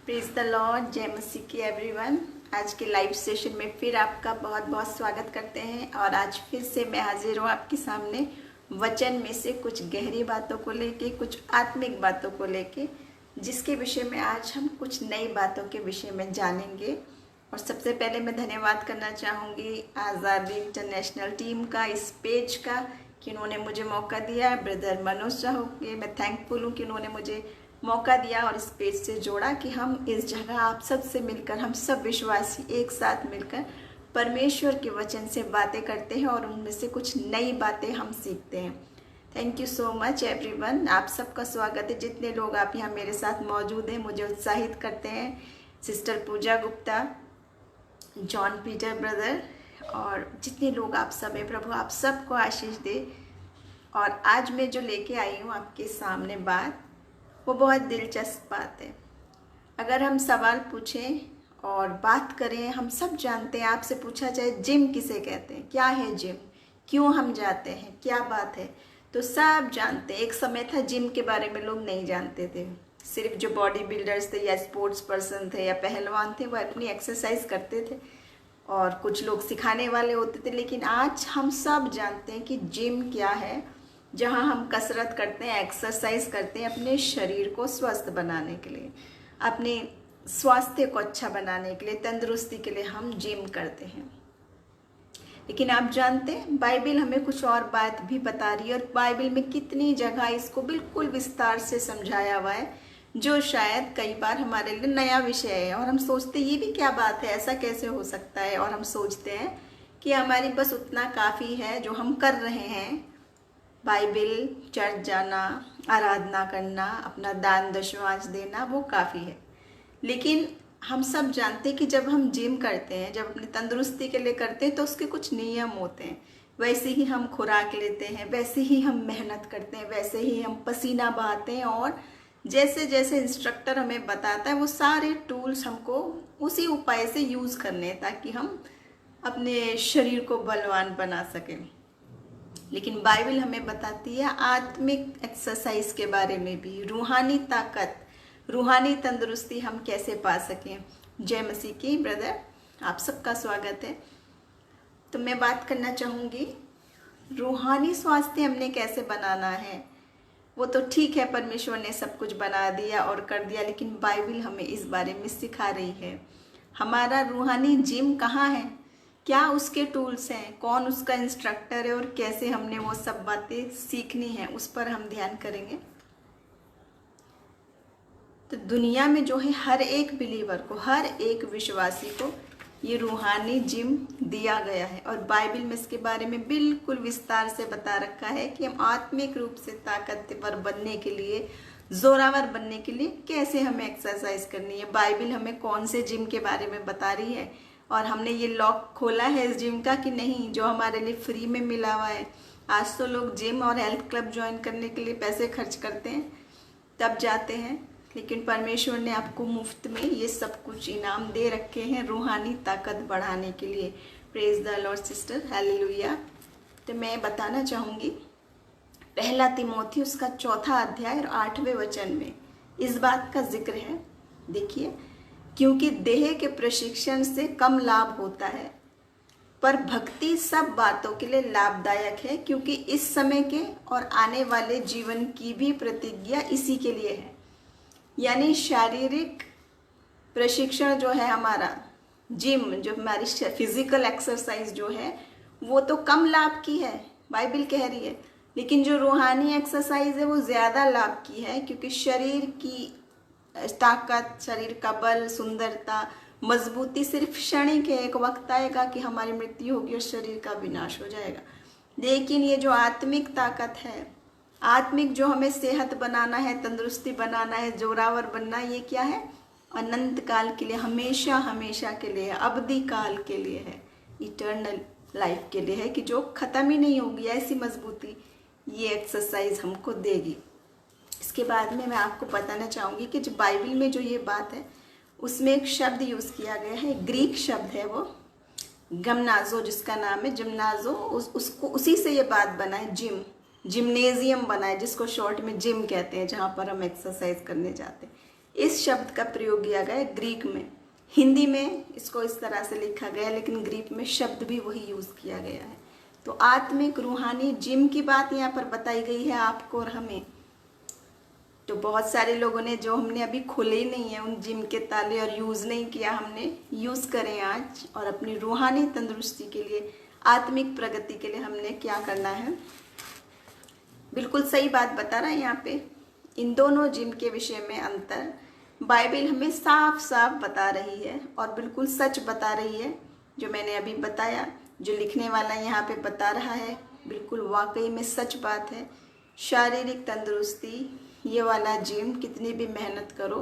Praise the Lord, जय मसीह की everyone. आज के लाइव सेशन में फिर आपका बहुत बहुत स्वागत करते हैं और आज फिर से मैं हाजिर हूँ आपके सामने वचन में से कुछ गहरी बातों को लेके, कुछ आत्मिक बातों को लेके, जिसके विषय में आज हम कुछ नई बातों के विषय में जानेंगे। और सबसे पहले मैं धन्यवाद करना चाहूँगी आज़ादी इंटरनेशनल टीम का, इस पेज का, कि उन्होंने मुझे मौका दिया। ब्रदर मनोज साहू के मैं थैंकफुल हूँ कि उन्होंने मुझे मौका दिया और इस पेज से जोड़ा कि हम इस जगह आप सब से मिलकर, हम सब विश्वासी एक साथ मिलकर परमेश्वर के वचन से बातें करते हैं और उनमें से कुछ नई बातें हम सीखते हैं। Thank you so much everyone, आप सबका स्वागत है। जितने लोग आप यहाँ मेरे साथ मौजूद हैं मुझे उत्साहित करते हैं। सिस्टर पूजा गुप्ता, जॉन पीटर ब्रदर और जितने लोग आप सब हैं, प्रभु आप सबको आशीष दे। और आज मैं जो लेके आई हूँ आपके सामने बात, वो बहुत दिलचस्प बात है। अगर हम सवाल पूछें और बात करें, हम सब जानते हैं, आपसे पूछा जाए जिम किसे कहते हैं, क्या है जिम, क्यों हम जाते हैं, क्या बात है, तो सब जानते हैं। एक समय था जिम के बारे में लोग नहीं जानते थे। सिर्फ जो बॉडी बिल्डर्स थे या स्पोर्ट्स पर्सन थे या पहलवान थे वो अपनी एक्सरसाइज करते थे और कुछ लोग सिखाने वाले होते थे। लेकिन आज हम सब जानते हैं कि जिम क्या है, जहाँ हम कसरत करते हैं, एक्सरसाइज करते हैं अपने शरीर को स्वस्थ बनाने के लिए, अपने स्वास्थ्य को अच्छा बनाने के लिए, तंदुरुस्ती के लिए हम जिम करते हैं। लेकिन आप जानते हैं बाइबल हमें कुछ और बात भी बता रही है और बाइबल में कितनी जगह इसको बिल्कुल विस्तार से समझाया हुआ है, जो शायद कई बार हमारे लिए नया विषय है और हम सोचते ये भी क्या बात है, ऐसा कैसे हो सकता है। और हम सोचते हैं कि हमारी बस उतना काफ़ी है जो हम कर रहे हैं, बाइबल, चर्च जाना, आराधना करना, अपना दान दशमांश देना, वो काफ़ी है। लेकिन हम सब जानते हैं कि जब हम जिम करते हैं, जब अपनी तंदुरुस्ती के लिए करते हैं, तो उसके कुछ नियम होते हैं। वैसे ही हम खुराक लेते हैं, वैसे ही हम मेहनत करते हैं, वैसे ही हम पसीना बहाते हैं और जैसे जैसे इंस्ट्रक्टर हमें बताता है वो सारे टूल्स हमको उसी उपाय से यूज़ करने हैं ताकि हम अपने शरीर को बलवान बना सकें। लेकिन बाइबल हमें बताती है आत्मिक एक्सरसाइज के बारे में भी, रूहानी ताकत, रूहानी तंदुरुस्ती हम कैसे पा सकें। जय मसीह की ब्रदर, आप सबका स्वागत है। तो मैं बात करना चाहूँगी रूहानी स्वास्थ्य हमने कैसे बनाना है। वो तो ठीक है, परमेश्वर ने सब कुछ बना दिया और कर दिया, लेकिन बाइबल हमें इस बारे में सिखा रही है। हमारा रूहानी जिम कहाँ है, क्या उसके टूल्स हैं, कौन उसका इंस्ट्रक्टर है और कैसे हमने वो सब बातें सीखनी है, उस पर हम ध्यान करेंगे। तो दुनिया में जो है हर एक बिलीवर को, हर एक विश्वासी को ये रूहानी जिम दिया गया है और बाइबल में इसके बारे में बिल्कुल विस्तार से बता रखा है कि हम आत्मिक रूप से ताकतवर बनने के लिए, जोरावर बनने के लिए कैसे हमें एक्सरसाइज करनी है। बाइबल हमें कौन से जिम के बारे में बता रही है और हमने ये लॉक खोला है इस जिम का कि नहीं, जो हमारे लिए फ्री में मिला हुआ है। आज तो लोग जिम और हेल्थ क्लब ज्वाइन करने के लिए पैसे खर्च करते हैं, तब जाते हैं, लेकिन परमेश्वर ने आपको मुफ्त में ये सब कुछ इनाम दे रखे हैं रूहानी ताकत बढ़ाने के लिए। Praise the Lord sister, hallelujah. तो मैं बताना चाहूँगी पहला तिमोथी उसका 4 अध्याय और 8वें वचन में इस बात का जिक्र है। देखिए, क्योंकि देह के प्रशिक्षण से कम लाभ होता है, पर भक्ति सब बातों के लिए लाभदायक है, क्योंकि इस समय के और आने वाले जीवन की भी प्रतिज्ञा इसी के लिए है। यानी शारीरिक प्रशिक्षण जो है हमारा, जिम जो हमारी फिजिकल एक्सरसाइज जो है, वो तो कम लाभ की है, बाइबल कह रही है। लेकिन जो रूहानी एक्सरसाइज है वो ज़्यादा लाभ की है, क्योंकि शरीर की ताकत, शरीर का बल, सुंदरता, मजबूती सिर्फ क्षणिक है। एक वक्त आएगा कि हमारी मृत्यु होगी और शरीर का विनाश हो जाएगा। लेकिन ये जो आत्मिक ताकत है, आत्मिक जो हमें सेहत बनाना है, तंदुरुस्ती बनाना है, जोरावर बनना है, ये क्या है, अनंत काल के लिए, हमेशा हमेशा के लिए, अवधि काल के लिए है, इटर्नल लाइफ के लिए है, कि जो ख़त्म ही नहीं होगी। ऐसी मजबूती ये एक्सरसाइज हमको देगी। इसके बाद में मैं आपको बताना चाहूँगी कि जो बाइबल में जो ये बात है उसमें एक शब्द यूज़ किया गया है, ग्रीक शब्द है वो गमनाजो, जिसका नाम है जिम्नाजो। उसको उसी से ये बात बना है, जिम, जिम्नेजियम बना है, जिसको शॉर्ट में जिम कहते हैं, जहाँ पर हम एक्सरसाइज करने जाते हैं। इस शब्द का प्रयोग किया गया है ग्रीक में। हिंदी में इसको इस तरह से लिखा गया है, लेकिन ग्रीक में शब्द भी वही यूज किया गया है। तो आत्मिक रूहानी जिम की बात यहाँ पर बताई गई है आपको और हमें। तो बहुत सारे लोगों ने, जो हमने अभी खोले ही नहीं है उन जिम के ताले और यूज नहीं किया, हमने यूज करें आज, और अपनी रूहानी तंदुरुस्ती के लिए, आत्मिक प्रगति के लिए हमने क्या करना है। बिल्कुल सही बात बता रहा है यहाँ पे। इन दोनों जिम के विषय में अंतर बाइबल हमें साफ साफ बता रही है और बिल्कुल सच बता रही है। जो मैंने अभी बताया, जो लिखने वाला यहाँ पे बता रहा है, बिल्कुल वाकई में सच बात है। शारीरिक तंदुरुस्ती, ये वाला जिम कितनी भी मेहनत करो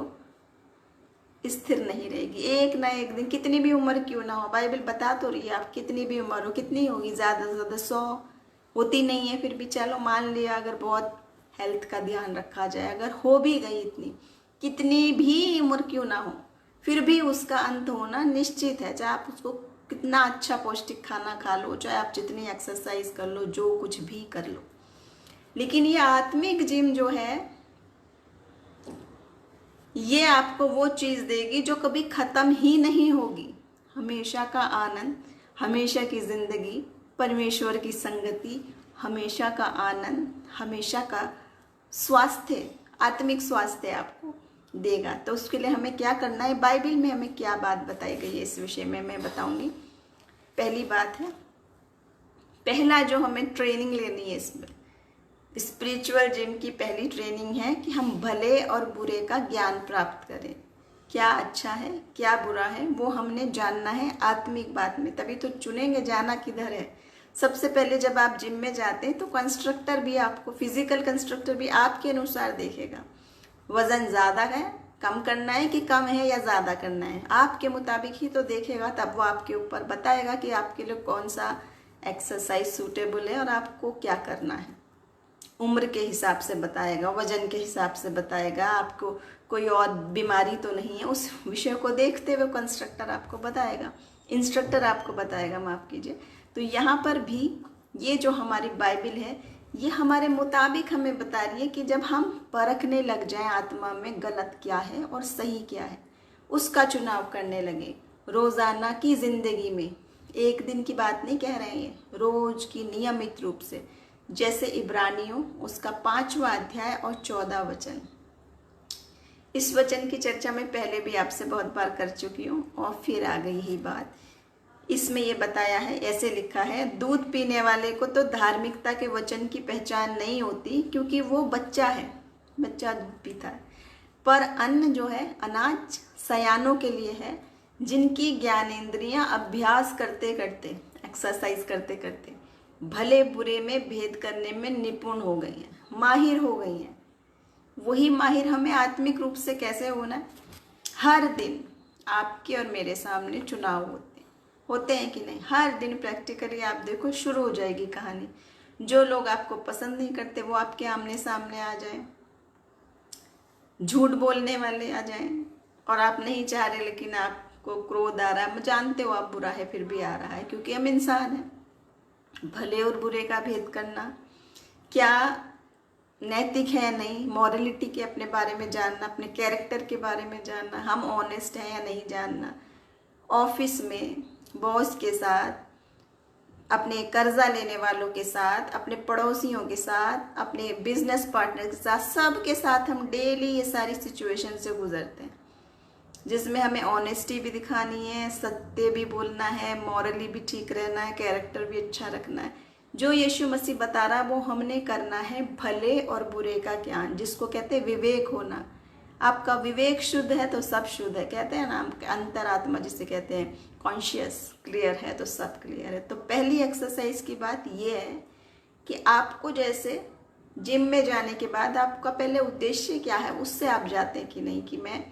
स्थिर नहीं रहेगी। एक ना एक दिन, कितनी भी उम्र क्यों ना हो, बाइबल बता तो रही है, आप कितनी भी उम्र हो, कितनी होगी, ज़्यादा से ज़्यादा 100 होती नहीं है, फिर भी चलो मान लिया, अगर बहुत हेल्थ का ध्यान रखा जाए, अगर हो भी गई इतनी, कितनी भी उम्र क्यों ना हो, फिर भी उसका अंत होना निश्चित है। चाहे आप उसको कितना अच्छा पौष्टिक खाना खा लो, चाहे आप जितनी एक्सरसाइज कर लो, जो कुछ भी कर लो, लेकिन ये आत्मिक जिम जो है, ये आपको वो चीज़ देगी जो कभी ख़त्म ही नहीं होगी। हमेशा का आनंद, हमेशा की ज़िंदगी, परमेश्वर की संगति, हमेशा का आनंद, हमेशा का स्वास्थ्य, आत्मिक स्वास्थ्य आपको देगा। तो उसके लिए हमें क्या करना है, बाइबल में हमें क्या बात बताई गई है इस विषय में मैं बताऊंगी। पहली बात है, पहला जो हमें ट्रेनिंग लेनी है इसमें, स्पिरिचुअल जिम की पहली ट्रेनिंग है कि हम भले और बुरे का ज्ञान प्राप्त करें। क्या अच्छा है, क्या बुरा है, वो हमने जानना है आत्मिक बात में, तभी तो चुनेंगे जाना किधर है। सबसे पहले जब आप जिम में जाते हैं तो कंस्ट्रक्टर भी आपको, फिजिकल कंस्ट्रक्टर भी आपके अनुसार देखेगा, वजन ज़्यादा है, कम करना है कि कम है या ज़्यादा करना है, आपके मुताबिक ही तो देखेगा। तब वो आपके ऊपर बताएगा कि आपके लिए कौन सा एक्सरसाइज सूटेबल है और आपको क्या करना है। उम्र के हिसाब से बताएगा, वजन के हिसाब से बताएगा, आपको कोई और बीमारी तो नहीं है, उस विषय को देखते हुए कंस्ट्रक्टर आपको बताएगा, इंस्ट्रक्टर आपको बताएगा, माफ़ कीजिए। तो यहाँ पर भी ये जो हमारी बाइबल है, ये हमारे मुताबिक हमें बता रही है कि जब हम परखने लग जाएं आत्मा में गलत क्या है और सही क्या है, उसका चुनाव करने लगे रोज़ाना की ज़िंदगी में। एक दिन की बात नहीं कह रहे हैं, रोज की नियमित रूप से, जैसे इब्रानियों उसका 5वां अध्याय और 14 वचन। इस वचन की चर्चा मैं पहले भी आपसे बहुत बार कर चुकी हूँ और फिर आ गई ही बात। इसमें ये बताया है, ऐसे लिखा है, दूध पीने वाले को तो धार्मिकता के वचन की पहचान नहीं होती क्योंकि वो बच्चा है, बच्चा दूध पीता है, पर अन्न जो है, अनाज सयानों के लिए है, जिनकी ज्ञानेंद्रियां अभ्यास करते करते, एक्सरसाइज करते करते भले बुरे में भेद करने में निपुण हो गई हैं, माहिर हो गई हैं। वही माहिर हमें आत्मिक रूप से कैसे होना है। हर दिन आपके और मेरे सामने चुनाव होते हैं कि नहीं, हर दिन प्रैक्टिकली आप देखो, शुरू हो जाएगी कहानी। जो लोग आपको पसंद नहीं करते वो आपके आमने सामने आ जाएं, झूठ बोलने वाले आ जाएं, और आप नहीं चाह रहे लेकिन आपको क्रोध आ रहा है, जानते हो आप बुरा है फिर भी आ रहा है, क्योंकि हम इंसान हैं। भले और बुरे का भेद करना क्या नैतिक है नहीं, मॉरलिटी के अपने बारे में जानना, अपने कैरेक्टर के बारे में जानना, हम ऑनेस्ट हैं या नहीं जानना, ऑफिस में बॉस के साथ, अपने कर्जा लेने वालों के साथ, अपने पड़ोसियों के साथ, अपने बिजनेस पार्टनर के साथ, सब के साथ हम डेली ये सारी सिचुएशन से गुजरते हैं, जिसमें हमें ऑनेस्टी भी दिखानी है, सत्य भी बोलना है, मॉरली भी ठीक रहना है, कैरेक्टर भी अच्छा रखना है। जो यीशु मसीह बता रहा है वो हमने करना है, भले और बुरे का ज्ञान, जिसको कहते हैं विवेक होना। आपका विवेक शुद्ध है तो सब शुद्ध है, कहते हैं ना, अंतरात्मा जिसे कहते हैं, कॉन्शियस क्लियर है तो सब क्लियर है। तो पहली एक्सरसाइज की बात ये है कि आपको, जैसे जिम में जाने के बाद आपका पहले उद्देश्य क्या है, उससे आप जाते हैं कि नहीं, कि मैं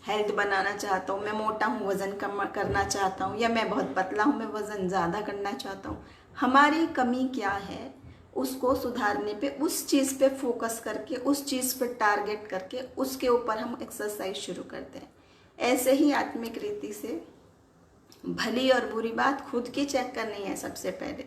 हेल्थ बनाना चाहता हूँ, मैं मोटा हूँ वज़न कम करना चाहता हूँ, या मैं बहुत पतला हूँ मैं वज़न ज़्यादा करना चाहता हूँ। हमारी कमी क्या है उसको सुधारने पे, उस चीज़ पे फोकस करके, उस चीज़ पे टारगेट करके, उसके ऊपर हम एक्सरसाइज शुरू करते हैं। ऐसे ही आत्मिक रीति से भली और बुरी बात खुद की चेक करनी है सबसे पहले,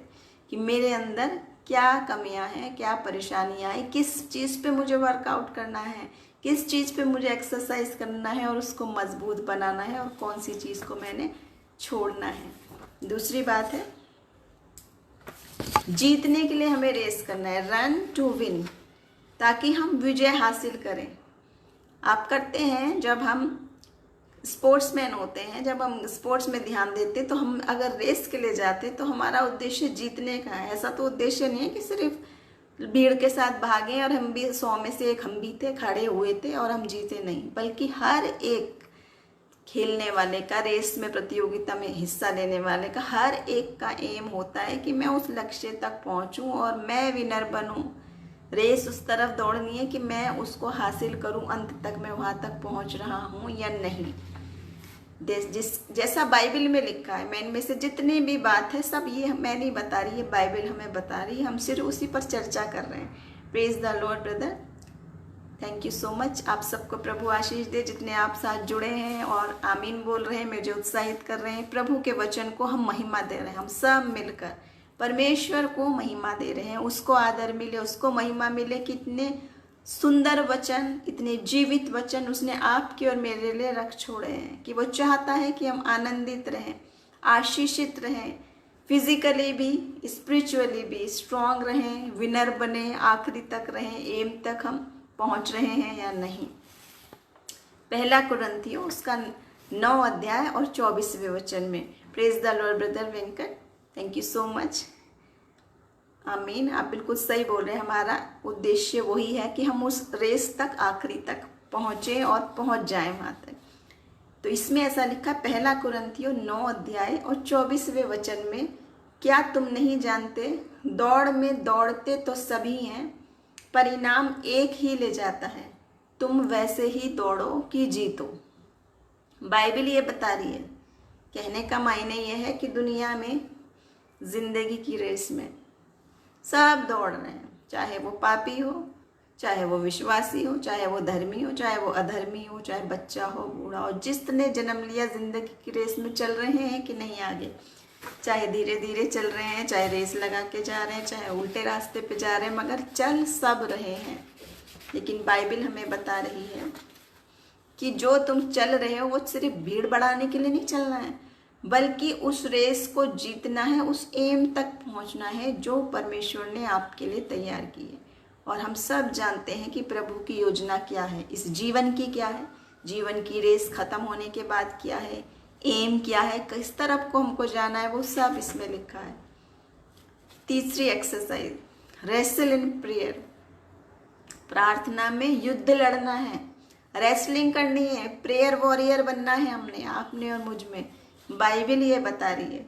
कि मेरे अंदर क्या कमियां हैं, क्या परेशानियां हैं, किस चीज़ पे मुझे वर्कआउट करना है, किस चीज़ पे मुझे एक्सरसाइज करना है और उसको मजबूत बनाना है, और कौन सी चीज़ को मैंने छोड़ना है। दूसरी बात है, जीतने के लिए हमें रेस करना है, रन टू विन, ताकि हम विजय हासिल करें। आप करते हैं, जब हम स्पोर्ट्समैन होते हैं, जब हम स्पोर्ट्स में ध्यान देते, तो हम अगर रेस के लिए जाते तो हमारा उद्देश्य जीतने का है। ऐसा तो उद्देश्य नहीं है कि सिर्फ भीड़ के साथ भागें और हम भी 100 में से एक हम भी थे, खड़े हुए थे और हम जीते नहीं, बल्कि हर एक खेलने वाले का, रेस में प्रतियोगिता में हिस्सा लेने वाले का, हर एक का एम होता है कि मैं उस लक्ष्य तक पहुंचूं और मैं विनर बनूं। रेस उस तरफ दौड़नी है कि मैं उसको हासिल करूं, अंत तक मैं वहां तक पहुंच रहा हूं या नहीं। जैसा बाइबल में लिखा है, मैं इनमें से जितनी भी बात है सब ये मैं नहीं बता रही है, बाइबल हमें बता रही है, हम सिर्फ उसी पर चर्चा कर रहे हैं। Praise the Lord brother, thank you so much. आप सबको प्रभु आशीष दे, जितने आप साथ जुड़े हैं और आमीन बोल रहे हैं, मुझे उत्साहित कर रहे हैं। प्रभु के वचन को हम महिमा दे रहे हैं, हम सब मिलकर परमेश्वर को महिमा दे रहे हैं, उसको आदर मिले, उसको महिमा मिले। कितने सुंदर वचन, इतने जीवित वचन उसने आपके और मेरे लिए रख छोड़े हैं, कि वो चाहता है कि हम आनंदित रहें, आशीषित रहें, फिजिकली भी स्पिरिचुअली भी स्ट्रांग रहें, विनर बने, आखिरी तक रहें, एम तक हम पहुंच रहे हैं या नहीं। पहला कुरिन्थियों उसका 9 अध्याय और 24वें वचन में। Praise the Lord brother Venkat, thank you so much. आमीन, आप बिल्कुल सही बोल रहे हैं। हमारा उद्देश्य वही है कि हम उस रेस तक, आखिरी तक पहुंचे और पहुंच जाएं वहां तक। तो इसमें ऐसा लिखा, पहला कुरिन्थियों 9 अध्याय और 24वें वचन में, क्या तुम नहीं जानते, दौड़ में दौड़ते तो सभी हैं, परिणाम एक ही ले जाता है, तुम वैसे ही दौड़ो कि जीतो। बाइबल ये बता रही है। कहने का मायने ये है कि दुनिया में, जिंदगी की रेस में सब दौड़ रहे हैं, चाहे वो पापी हो, चाहे वो विश्वासी हो, चाहे वो धर्मी हो, चाहे वो अधर्मी हो, चाहे बच्चा हो, बूढ़ा हो, जिसने जन्म लिया जिंदगी की रेस में चल रहे हैं कि नहीं आगे, चाहे धीरे धीरे चल रहे हैं, चाहे रेस लगा के जा रहे हैं, चाहे उल्टे रास्ते पे जा रहे हैं, मगर चल सब रहे हैं। लेकिन बाइबल हमें बता रही है कि जो तुम चल रहे हो वो सिर्फ भीड़ बढ़ाने के लिए नहीं चलना है, बल्कि उस रेस को जीतना है, उस एम तक पहुंचना है जो परमेश्वर ने आपके लिए तैयार की है। और हम सब जानते हैं कि प्रभु की योजना क्या है, इस जीवन की क्या है, जीवन की रेस खत्म होने के बाद क्या है, एम क्या है, किस तरफ को हमको जाना है, वो सब इसमें लिखा है। तीसरी एक्सरसाइज, रेसल इन प्रेयर, प्रार्थना में युद्ध लड़ना है, रेसलिंग करनी है, प्रेयर वॉरियर बनना है हमने, आपने और मुझ में। बाइबल ये बता रही है।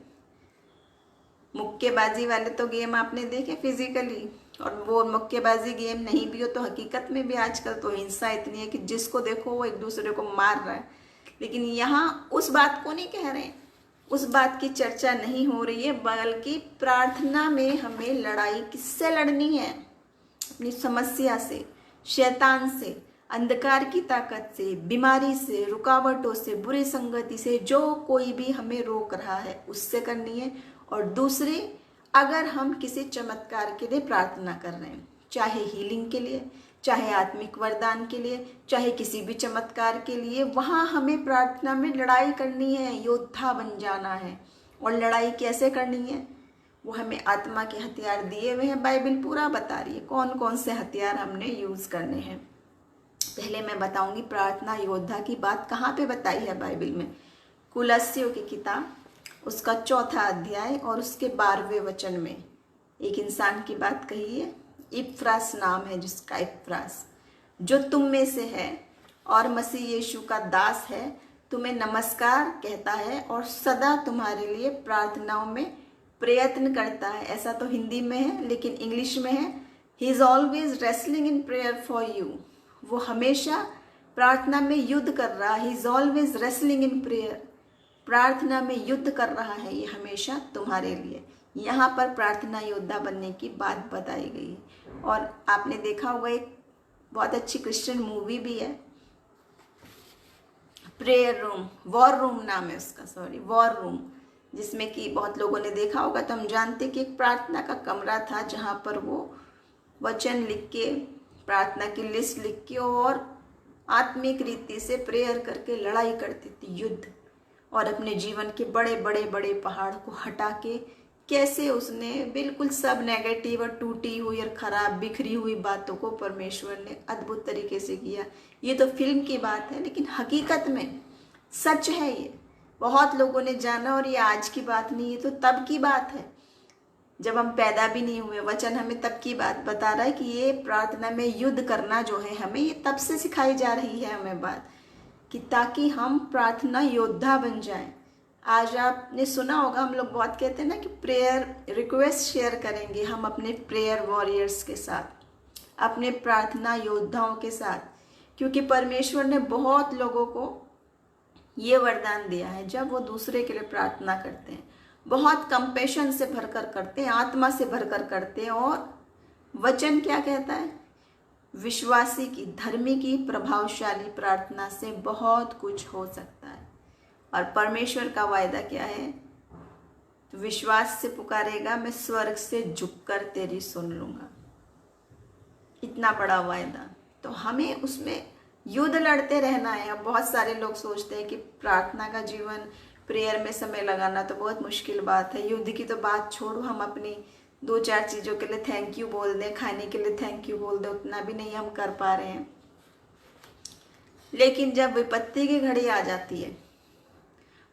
मुक्केबाजी वाले तो गेम आपने देखे फिजिकली, और वो मुक्केबाजी गेम नहीं भी हो तो हकीकत में भी आजकल तो हिंसा इतनी है कि जिसको देखो वो एक दूसरे को मार रहा है। लेकिन यहाँ उस बात को नहीं कह रहे, उस बात की चर्चा नहीं हो रही है, बल्कि प्रार्थना में हमें लड़ाई किससे लड़नी है, अपनी समस्या से, शैतान से, अंधकार की ताकत से, बीमारी से, रुकावटों से, बुरी संगति से, जो कोई भी हमें रोक रहा है उससे करनी है। और दूसरी, अगर हम किसी चमत्कार के लिए प्रार्थना कर रहे हैं, चाहे हीलिंग के लिए, चाहे आत्मिक वरदान के लिए, चाहे किसी भी चमत्कार के लिए, वहाँ हमें प्रार्थना में लड़ाई करनी है, योद्धा बन जाना है। और लड़ाई कैसे करनी है, वो हमें आत्मा के हथियार दिए हुए हैं, बाइबल पूरा बता रही है कौन कौन से हथियार हमने यूज़ करने हैं। पहले मैं बताऊंगी प्रार्थना योद्धा की बात कहाँ पे बताई है बाइबल में। कुलस्सियों की किताब उसका 4था अध्याय और उसके 12वें वचन में एक इंसान की बात कही है। इफ्रास नाम है जिसका, इफ्रास, जो तुम में से है और मसीह यीशु का दास है, तुम्हें नमस्कार कहता है और सदा तुम्हारे लिए प्रार्थनाओं में प्रयत्न करता है। ऐसा तो हिंदी में है, लेकिन इंग्लिश में है, he is always wrestling in prayer for you. वो हमेशा प्रार्थना में युद्ध कर रहा है, he is always wrestling in prayer, प्रार्थना में युद्ध कर रहा है ये हमेशा तुम्हारे लिए। यहाँ पर प्रार्थना योद्धा बनने की बात बताई गई है। और आपने देखा होगा एक बहुत अच्छी क्रिश्चियन मूवी भी है, प्रेयर रूम, वॉर रूम नाम है उसका, सॉरी, वॉर रूम, जिसमें कि बहुत लोगों ने देखा होगा। तो हम जानते कि एक प्रार्थना का कमरा था जहाँ पर वो वचन लिख के, प्रार्थना की लिस्ट लिख के और आत्मिक रीति से प्रेयर करके लड़ाई करती थी, युद्ध, और अपने जीवन के बड़े बड़े बड़े पहाड़ को हटा के कैसे उसने बिल्कुल सब नेगेटिव और टूटी हुई और खराब बिखरी हुई बातों को परमेश्वर ने अद्भुत तरीके से किया। ये तो फिल्म की बात है, लेकिन हकीकत में सच है ये। बहुत लोगों ने जाना, और ये आज की बात नहीं, ये तो तब की बात है जब हम पैदा भी नहीं हुए। वचन हमें तब की बात बता रहा है कि ये प्रार्थना में युद्ध करना जो है हमें, ये तब से सिखाई जा रही है हमें बात, कि ताकि हम प्रार्थना योद्धा बन जाएं। आज आपने सुना होगा, हम लोग बहुत कहते हैं ना कि प्रेयर रिक्वेस्ट शेयर करेंगे हम अपने प्रेयर वॉरियर्स के साथ, अपने प्रार्थना योद्धाओं के साथ, क्योंकि परमेश्वर ने बहुत लोगों को ये वरदान दिया है। जब वो दूसरे के लिए प्रार्थना करते हैं, बहुत कंपैशन से भरकर करते हैं, आत्मा से भरकर करते हैं, और वचन क्या कहता है, विश्वासी की, धर्मी की प्रभावशाली प्रार्थना से बहुत कुछ हो सकता है। और परमेश्वर का वायदा क्या है, तो विश्वास से पुकारेगा, मैं स्वर्ग से झुककर तेरी सुन लूंगा। इतना बड़ा वायदा, तो हमें उसमें युद्ध लड़ते रहना है। अब बहुत सारे लोग सोचते हैं कि प्रार्थना का जीवन, प्रेयर में समय लगाना तो बहुत मुश्किल बात है। युद्ध की तो बात छोड़ो, हम अपनी 2-4 चीज़ों के लिए थैंक यू बोल दें, खाने के लिए थैंक यू बोल दें, उतना भी नहीं हम कर पा रहे हैं। लेकिन जब विपत्ति की घड़ी आ जाती है,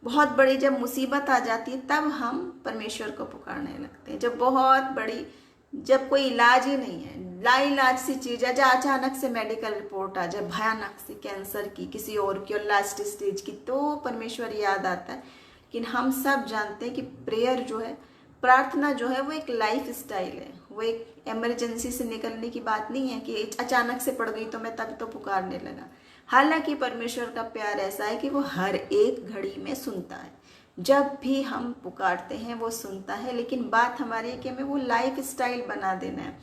बहुत बड़ी जब मुसीबत आ जाती है, तब हम परमेश्वर को पुकारने लगते हैं। जब बहुत बड़ी, जब कोई इलाज ही नहीं है, लाइलाज सी चीज़ है, जब अचानक से मेडिकल रिपोर्ट आ जाए भयानक सी, कैंसर की, किसी और की, और लास्ट स्टेज की, तो परमेश्वर याद आता है। लेकिन हम सब जानते हैं कि प्रेयर जो है, प्रार्थना जो है, वो एक लाइफ स्टाइल है। वो एक इमरजेंसी से निकलने की बात नहीं है कि अचानक से पड़ गई तो मैं तब तो पुकारने लगा। हालांकि परमेश्वर का प्यार ऐसा है कि वो हर एक घड़ी में सुनता है। जब भी हम पुकारते हैं वो सुनता है, लेकिन बात हमारी है कि हमें वो लाइफ स्टाइल बना देना है।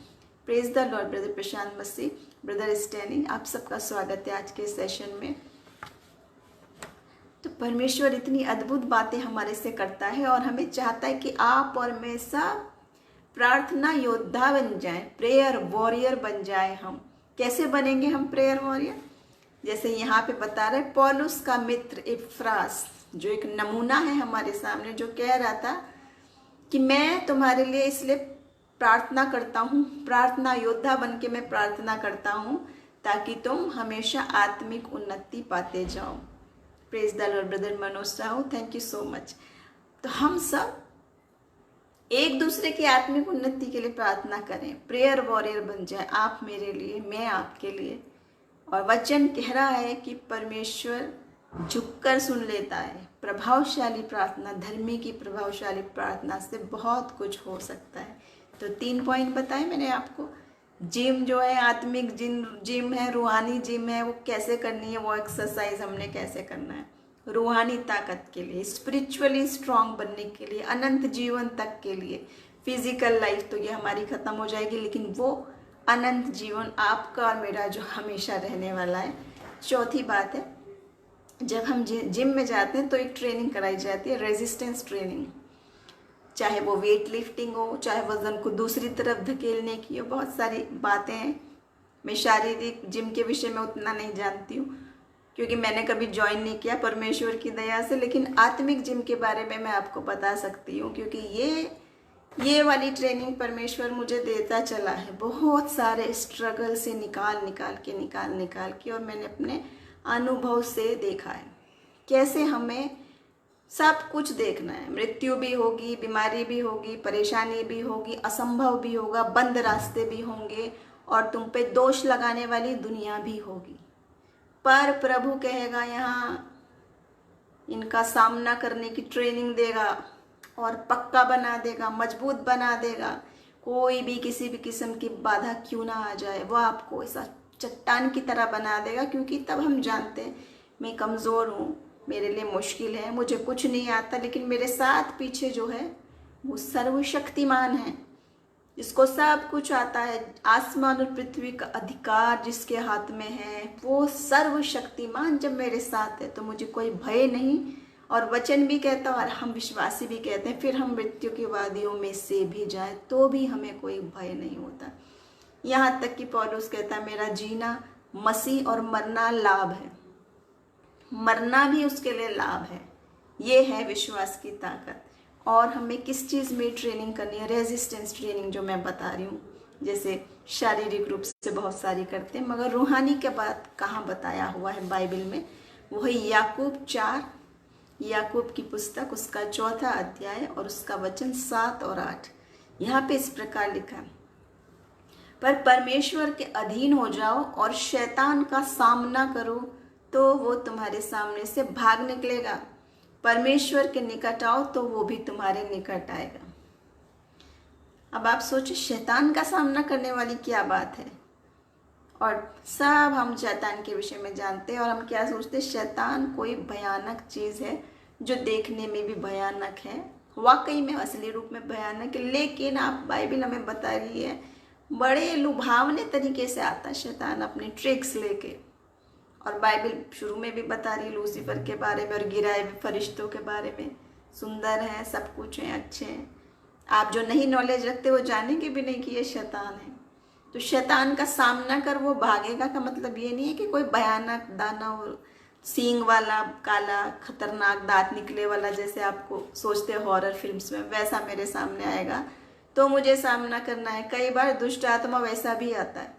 Praise the Lord. Brother Prashant Masih, brother स्टैनी, आप सबका स्वागत है आज के सेशन में। तो परमेश्वर इतनी अद्भुत बातें हमारे से करता है, और हमें चाहता है कि आप और मैं सब प्रार्थना योद्धा बन जाएं, प्रेयर वॉरियर बन जाएं। हम कैसे बनेंगे हम प्रेयर वॉरियर? जैसे यहाँ पे बता रहे, पौलुस का मित्र इफ्रास, जो एक नमूना है हमारे सामने, जो कह रहा था कि मैं तुम्हारे लिए इसलिए प्रार्थना करता हूँ, प्रार्थना योद्धा बन के मैं प्रार्थना करता हूँ, ताकि तुम हमेशा आत्मिक उन्नति पाते जाओ। Praise the Lord. Brother Manoj Sahu, thank you so much. तो हम सब एक दूसरे की आत्मिक उन्नति के लिए प्रार्थना करें, प्रेयर वॉरियर बन जाए, आप मेरे लिए, मैं आपके लिए। और वचन कह रहा है कि परमेश्वर झुककर सुन लेता है। प्रभावशाली प्रार्थना, धर्मी की प्रभावशाली प्रार्थना से बहुत कुछ हो सकता है। तो 3 पॉइंट बताए मैंने आपको। जिम जो है, आत्मिक जिम है, रूहानी जिम है, वो कैसे करनी है, वो एक्सरसाइज हमने कैसे करना है रूहानी ताकत के लिए, स्पिरिचुअली स्ट्रांग बनने के लिए, अनंत जीवन तक के लिए। फिजिकल लाइफ तो ये हमारी खत्म हो जाएगी, लेकिन वो अनंत जीवन आपका और मेरा जो हमेशा रहने वाला है। चौथी बात है, जब हम जिम में जाते हैं तो एक ट्रेनिंग कराई जाती है, रेजिस्टेंस ट्रेनिंग। चाहे वो वेट लिफ्टिंग हो, चाहे वजन को दूसरी तरफ धकेलने की हो, बहुत सारी बातें हैं। मैं शारीरिक जिम के विषय में उतना नहीं जानती हूँ, क्योंकि मैंने कभी ज्वाइन नहीं किया परमेश्वर की दया से। लेकिन आत्मिक जिम के बारे में मैं आपको बता सकती हूँ, क्योंकि ये वाली ट्रेनिंग परमेश्वर मुझे देता चला है, बहुत सारे स्ट्रगल से निकाल के, और मैंने अपने अनुभव से देखा है कैसे हमें सब कुछ देखना है। मृत्यु भी होगी, बीमारी भी होगी, परेशानी भी होगी, असंभव भी होगा, बंद रास्ते भी होंगे, और तुम पे दोष लगाने वाली दुनिया भी होगी। पर प्रभु कहेगा यहाँ इनका सामना करने की ट्रेनिंग देगा, और पक्का बना देगा, मजबूत बना देगा। कोई भी किसी भी किस्म की बाधा क्यों ना आ जाए, वो आपको ऐसा चट्टान की तरह बना देगा। क्योंकि तब हम जानते हैं मैं कमज़ोर हूँ, मेरे लिए मुश्किल है, मुझे कुछ नहीं आता, लेकिन मेरे साथ पीछे जो है वो सर्वशक्तिमान है, जिसको सब कुछ आता है। आसमान और पृथ्वी का अधिकार जिसके हाथ में है, वो सर्वशक्तिमान जब मेरे साथ है तो मुझे कोई भय नहीं। और वचन भी कहता है, और हम विश्वासी भी कहते हैं, फिर हम मृत्यु की वादियों में से भी जाए तो भी हमें कोई भय नहीं होता। यहाँ तक कि पौलुस कहता है, मेरा जीना मसीह और मरना लाभ है, मरना भी उसके लिए लाभ है। ये है विश्वास की ताकत। और हमें किस चीज़ में ट्रेनिंग करनी है? रेजिस्टेंस ट्रेनिंग जो मैं बता रही हूँ। जैसे शारीरिक रूप से बहुत सारी करते हैं, मगर रूहानी के बात कहाँ बताया हुआ है बाइबल में? वो है याकूब 4, याकूब की पुस्तक, उसका 4था अध्याय और उसका वचन 7 और 8। यहाँ पे इस प्रकार लिखा है, पर परमेश्वर के अधीन हो जाओ और शैतान का सामना करो तो वो तुम्हारे सामने से भाग निकलेगा। परमेश्वर के निकट आओ तो वो भी तुम्हारे निकट आएगा। अब आप सोचो, शैतान का सामना करने वाली क्या बात है? और सब हम शैतान के विषय में जानते हैं और हम क्या सोचते हैं? शैतान कोई भयानक चीज़ है जो देखने में भी भयानक है, वाकई में असली रूप में भयानक है। लेकिन आप बाइबल हमें बता रही है बड़े लुभावने तरीके से आता है शैतान अपने ट्रिक्स लेके। और बाइबल शुरू में भी बता रही लूसीफर के बारे में और गिराए हुए फरिश्तों के बारे में। सुंदर हैं, सब कुछ हैं, अच्छे हैं। आप जो नहीं नॉलेज रखते वो जानेंगे भी नहीं कि ये शैतान है। तो शैतान का सामना कर वो भागेगा का मतलब ये नहीं है कि कोई भयानक दानव सींग वाला काला खतरनाक दांत निकले वाला जैसे आपको सोचते हैं हॉरर फिल्म्स में, वैसा मेरे सामने आएगा तो मुझे सामना करना है। कई बार दुष्ट आत्मा वैसा भी आता है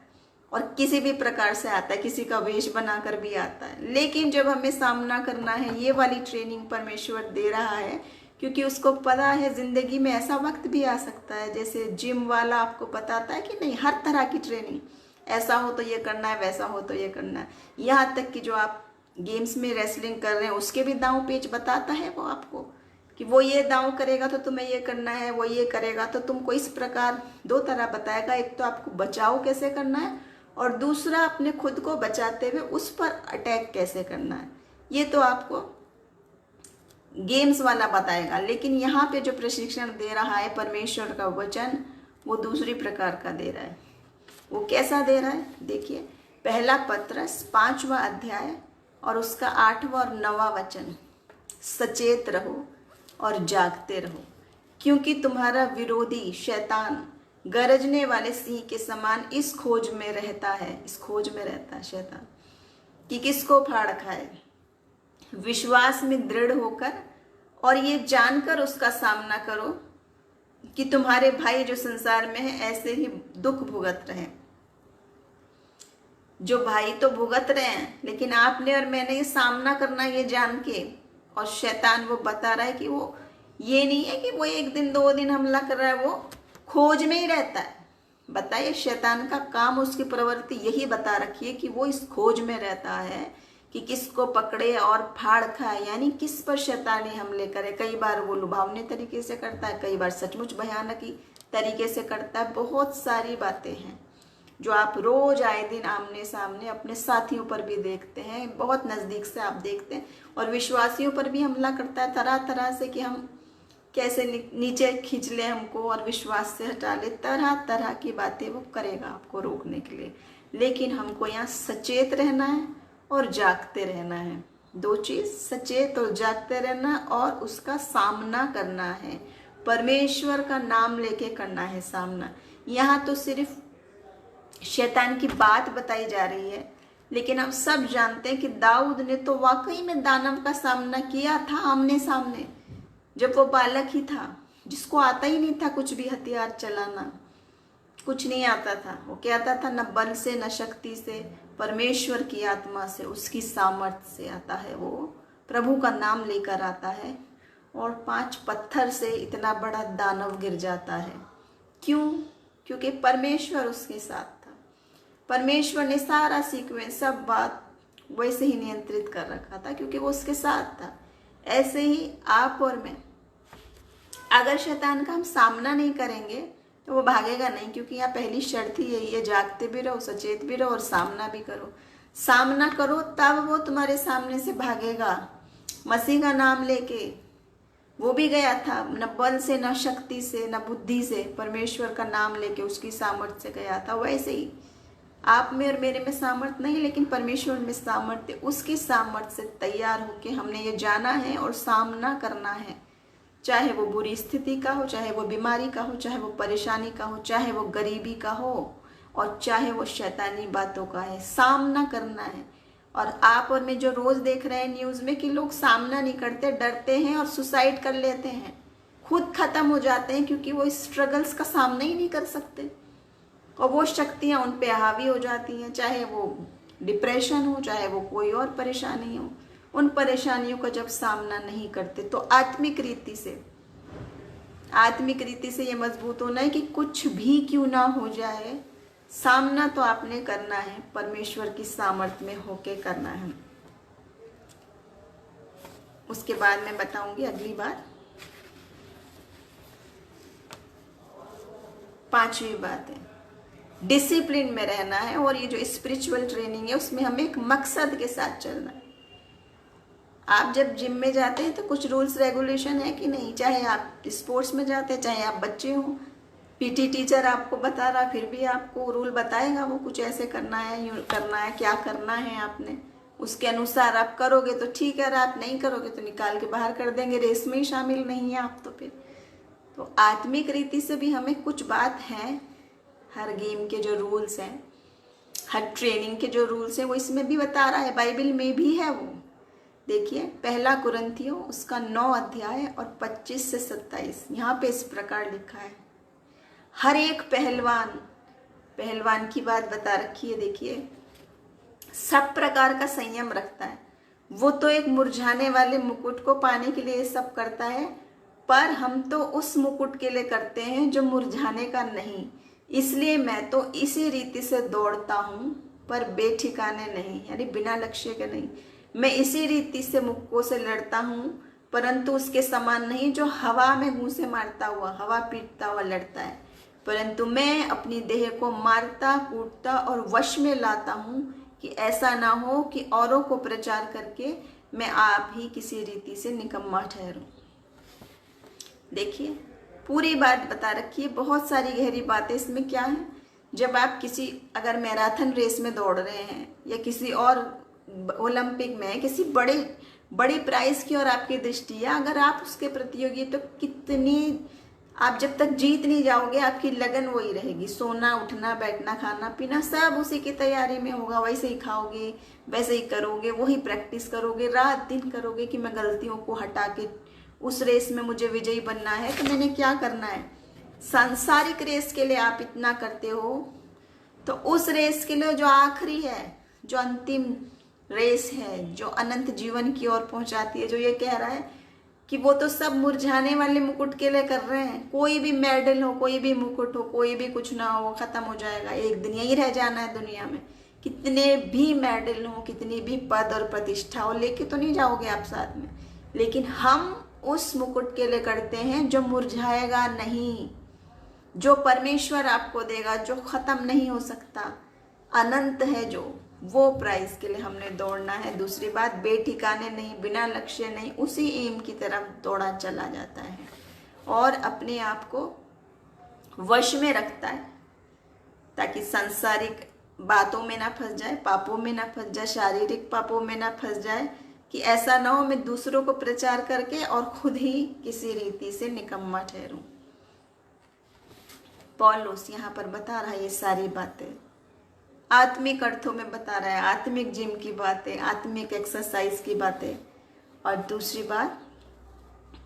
और किसी भी प्रकार से आता है, किसी का वेश बनाकर भी आता है। लेकिन जब हमें सामना करना है, ये वाली ट्रेनिंग परमेश्वर दे रहा है क्योंकि उसको पता है जिंदगी में ऐसा वक्त भी आ सकता है। जैसे जिम वाला आपको बताता है कि नहीं, हर तरह की ट्रेनिंग, ऐसा हो तो ये करना है, वैसा हो तो ये करना है। यहाँ तक कि जो आप गेम्स में रेसलिंग कर रहे हैं उसके भी दांव पेच बताता है वो आपको कि वो ये दांव करेगा तो तुम्हें ये करना है, वो ये करेगा तो तुमको इस प्रकार। दो तरह बताएगा, एक तो आपको बचाव कैसे करना है और दूसरा अपने खुद को बचाते हुए उस पर अटैक कैसे करना है। ये तो आपको गेम्स वाला बताएगा। लेकिन यहाँ पे जो प्रशिक्षण दे रहा है परमेश्वर का वचन, वो दूसरी प्रकार का दे रहा है। वो कैसा दे रहा है? देखिए, पहला पत्रस 5वां अध्याय और उसका 8वां और 9वां वचन, सचेत रहो और जागते रहो क्योंकि तुम्हारा विरोधी शैतान गरजने वाले सिंह के समान इस खोज में रहता है। इस खोज में रहता है शैतान कि किसको फाड़ खाए। विश्वास में दृढ़ होकर और ये जानकर उसका सामना करो कि तुम्हारे भाई जो संसार में है ऐसे ही दुख भुगत रहे। जो भाई तो भुगत रहे हैं, लेकिन आपने और मैंने ये सामना करना, ये जान के। और शैतान वो बता रहा है कि वो ये नहीं है कि वो एक दिन 2 दिन हमला कर रहा है, वो खोज में ही रहता है। बताइए, शैतान का काम, उसकी प्रवृत्ति यही बता रखी है कि वो इस खोज में रहता है कि किसको पकड़े और फाड़ खाए, यानी किस पर शैतानी हमले करे। कई बार वो लुभावने तरीके से करता है, कई बार सचमुच भयानक तरीके से करता है। बहुत सारी बातें हैं जो आप रोज आए दिन आमने सामने अपने साथियों पर भी देखते हैं, बहुत नज़दीक से आप देखते हैं। और विश्वासियों पर भी हमला करता है तरह तरह से कि हम कैसे नीचे खींच ले हमको और विश्वास से हटा ले। तरह तरह की बातें वो करेगा आपको रोकने के लिए। लेकिन हमको यहाँ सचेत रहना है और जागते रहना है। 2 चीज़, सचेत और जागते रहना और उसका सामना करना है। परमेश्वर का नाम लेके करना है सामना। यहाँ तो सिर्फ शैतान की बात बताई जा रही है, लेकिन हम सब जानते हैं कि दाऊद ने तो वाकई में दानव का सामना किया था आमने सामने, जब वो बालक ही था, जिसको आता ही नहीं था कुछ भी हथियार चलाना, कुछ नहीं आता था। वो क्या आता था? न बल से, न शक्ति से, परमेश्वर की आत्मा से, उसकी सामर्थ्य से आता है। वो प्रभु का नाम लेकर आता है और 5 पत्थर से इतना बड़ा दानव गिर जाता है। क्यों? क्योंकि परमेश्वर उसके साथ था। परमेश्वर ने सारा सीक्वेंस, सब बात वैसे ही नियंत्रित कर रखा था क्योंकि वो उसके साथ था। ऐसे ही आप और मैं, अगर शैतान का हम सामना नहीं करेंगे तो वो भागेगा नहीं, क्योंकि यहाँ पहली शर्त ही यही है, जागते भी रहो, सचेत भी रहो और सामना भी करो। सामना करो तब वो तुम्हारे सामने से भागेगा। मसीह का नाम लेके वो भी गया था, न बल से, न शक्ति से, न बुद्धि से, परमेश्वर का नाम लेके उसकी सामर्थ्य से गया था। वैसे ही आप में और मेरे में सामर्थ्य नहीं, लेकिन परमेश्वर में सामर्थ्य, उसकी सामर्थ्य से तैयार होके हमने ये जाना है और सामना करना है। चाहे वो बुरी स्थिति का हो, चाहे वो बीमारी का हो, चाहे वो परेशानी का हो, चाहे वो गरीबी का हो, और चाहे वो शैतानी बातों का है, सामना करना है। और आप और मैं जो रोज देख रहे हैं न्यूज में कि लोग सामना नहीं करते, डरते हैं और सुसाइड कर लेते हैं, खुद खत्म हो जाते हैं, क्योंकि वो स्ट्रगल्स का सामना ही नहीं कर सकते और वो शक्तियां उन पे हावी हो जाती हैं, चाहे वो डिप्रेशन हो, चाहे वो कोई और परेशानी हो। उन परेशानियों का जब सामना नहीं करते तो आत्मिक रीति से ये मजबूत होना है कि कुछ भी क्यों ना हो जाए, सामना तो आपने करना है, परमेश्वर की सामर्थ्य में होके करना है। उसके बाद मैं बताऊंगी अगली बात। 5वीं बात है डिसिप्लिन में रहना है। और ये जो स्पिरिचुअल ट्रेनिंग है उसमें हमें एक मकसद के साथ चलना है। आप जब जिम में जाते हैं तो कुछ रूल्स रेगुलेशन है कि नहीं, चाहे आप स्पोर्ट्स में जाते हैं, चाहे आप बच्चे हो, पीटी टीचर आपको बता रहा फिर भी आपको रूल बताएगा, वो कुछ ऐसे करना है, यूँ करना है, क्या करना है आपने, उसके अनुसार आप करोगे तो ठीक है, अगर आप नहीं करोगे तो निकाल के बाहर कर देंगे, रेस में ही शामिल नहीं है आप। तो फिर तो आत्मिक रीति से भी हमें कुछ बात है, हर गेम के जो रूल्स हैं, हर ट्रेनिंग के जो रूल्स हैं वो इसमें भी बता रहा है, बाइबल में भी है वो। देखिए 1 कुरिन्थियों उसका 9 अध्याय और 25 से 27 यहाँ पे इस प्रकार लिखा है। हर एक पहलवान की बात बता रखी है। देखिए सब प्रकार का संयम रखता है। वो तो एक मुरझाने वाले मुकुट को पाने के लिए ये सब करता है, पर हम तो उस मुकुट के लिए करते हैं जो मुरझाने का नहीं। इसलिए मैं तो इसी रीति से दौड़ता हूँ, पर बेठिकाने नहीं, यानी बिना लक्ष्य के नहीं। मैं इसी रीति से मुक्कों से लड़ता हूँ, परंतु उसके समान नहीं जो हवा में घूंसे मारता हुआ, हवा पीटता हुआ लड़ता है, परंतु मैं अपनी देह को मारता कूटता और वश में लाता हूँ, कि ऐसा ना हो कि औरों को प्रचार करके मैं आप ही किसी रीति से निकम्मा ठहरूं। देखिए पूरी बात बता रखी है, बहुत सारी गहरी बातें इसमें। क्या है, जब आप अगर मैराथन रेस में दौड़ रहे हैं या किसी और ओलंपिक में किसी बड़ी प्राइज की और आपकी दृष्टि है, अगर आप उसके प्रतियोगी, तो कितनी आप जब तक जीत नहीं जाओगे आपकी लगन वही रहेगी, सोना उठना बैठना खाना पीना सब उसी की तैयारी में होगा, वैसे ही खाओगे, वैसे ही करोगे, वही प्रैक्टिस करोगे, रात दिन करोगे कि मैं गलतियों को हटा के उस रेस में मुझे विजयी बनना है, तो मैंने क्या करना है। सांसारिक रेस के लिए आप इतना करते हो, तो उस रेस के लिए जो आखिरी है, जो अंतिम रेस है, जो अनंत जीवन की ओर पहुंचाती है, जो ये कह रहा है कि वो तो सब मुरझाने वाले मुकुट के लिए कर रहे हैं। कोई भी मेडल हो, कोई भी मुकुट हो, कोई भी कुछ ना हो, वो खत्म हो जाएगा, एक दिन यही रह जाना है दुनिया में। कितने भी मेडल हो, कितनी भी पद और प्रतिष्ठा हो, लेके तो नहीं जाओगे आप साथ में। लेकिन हम उस मुकुट के लिए करते हैं जो मुरझाएगा नहीं, जो परमेश्वर आपको देगा, जो खत्म नहीं हो सकता, अनंत है जो, वो प्राइज के लिए हमने दौड़ना है। दूसरी बात, बेठिकाने नहीं, बिना लक्ष्य नहीं, उसी एम की तरफ दौड़ा चला जाता है और अपने आप को वश में रखता है, ताकि सांसारिक बातों में ना फंस जाए, पापों में ना फंस जाए, शारीरिक पापों में ना फंस जाए, कि ऐसा ना हो मैं दूसरों को प्रचार करके और खुद ही किसी रीति से निकम्मा ठहरूं। पौलुस यहाँ पर बता रहा है ये सारी बातें, आत्मिक अर्थों में बता रहा है, आत्मिक जिम की बातें, आत्मिक एक्सरसाइज की बातें। और दूसरी बात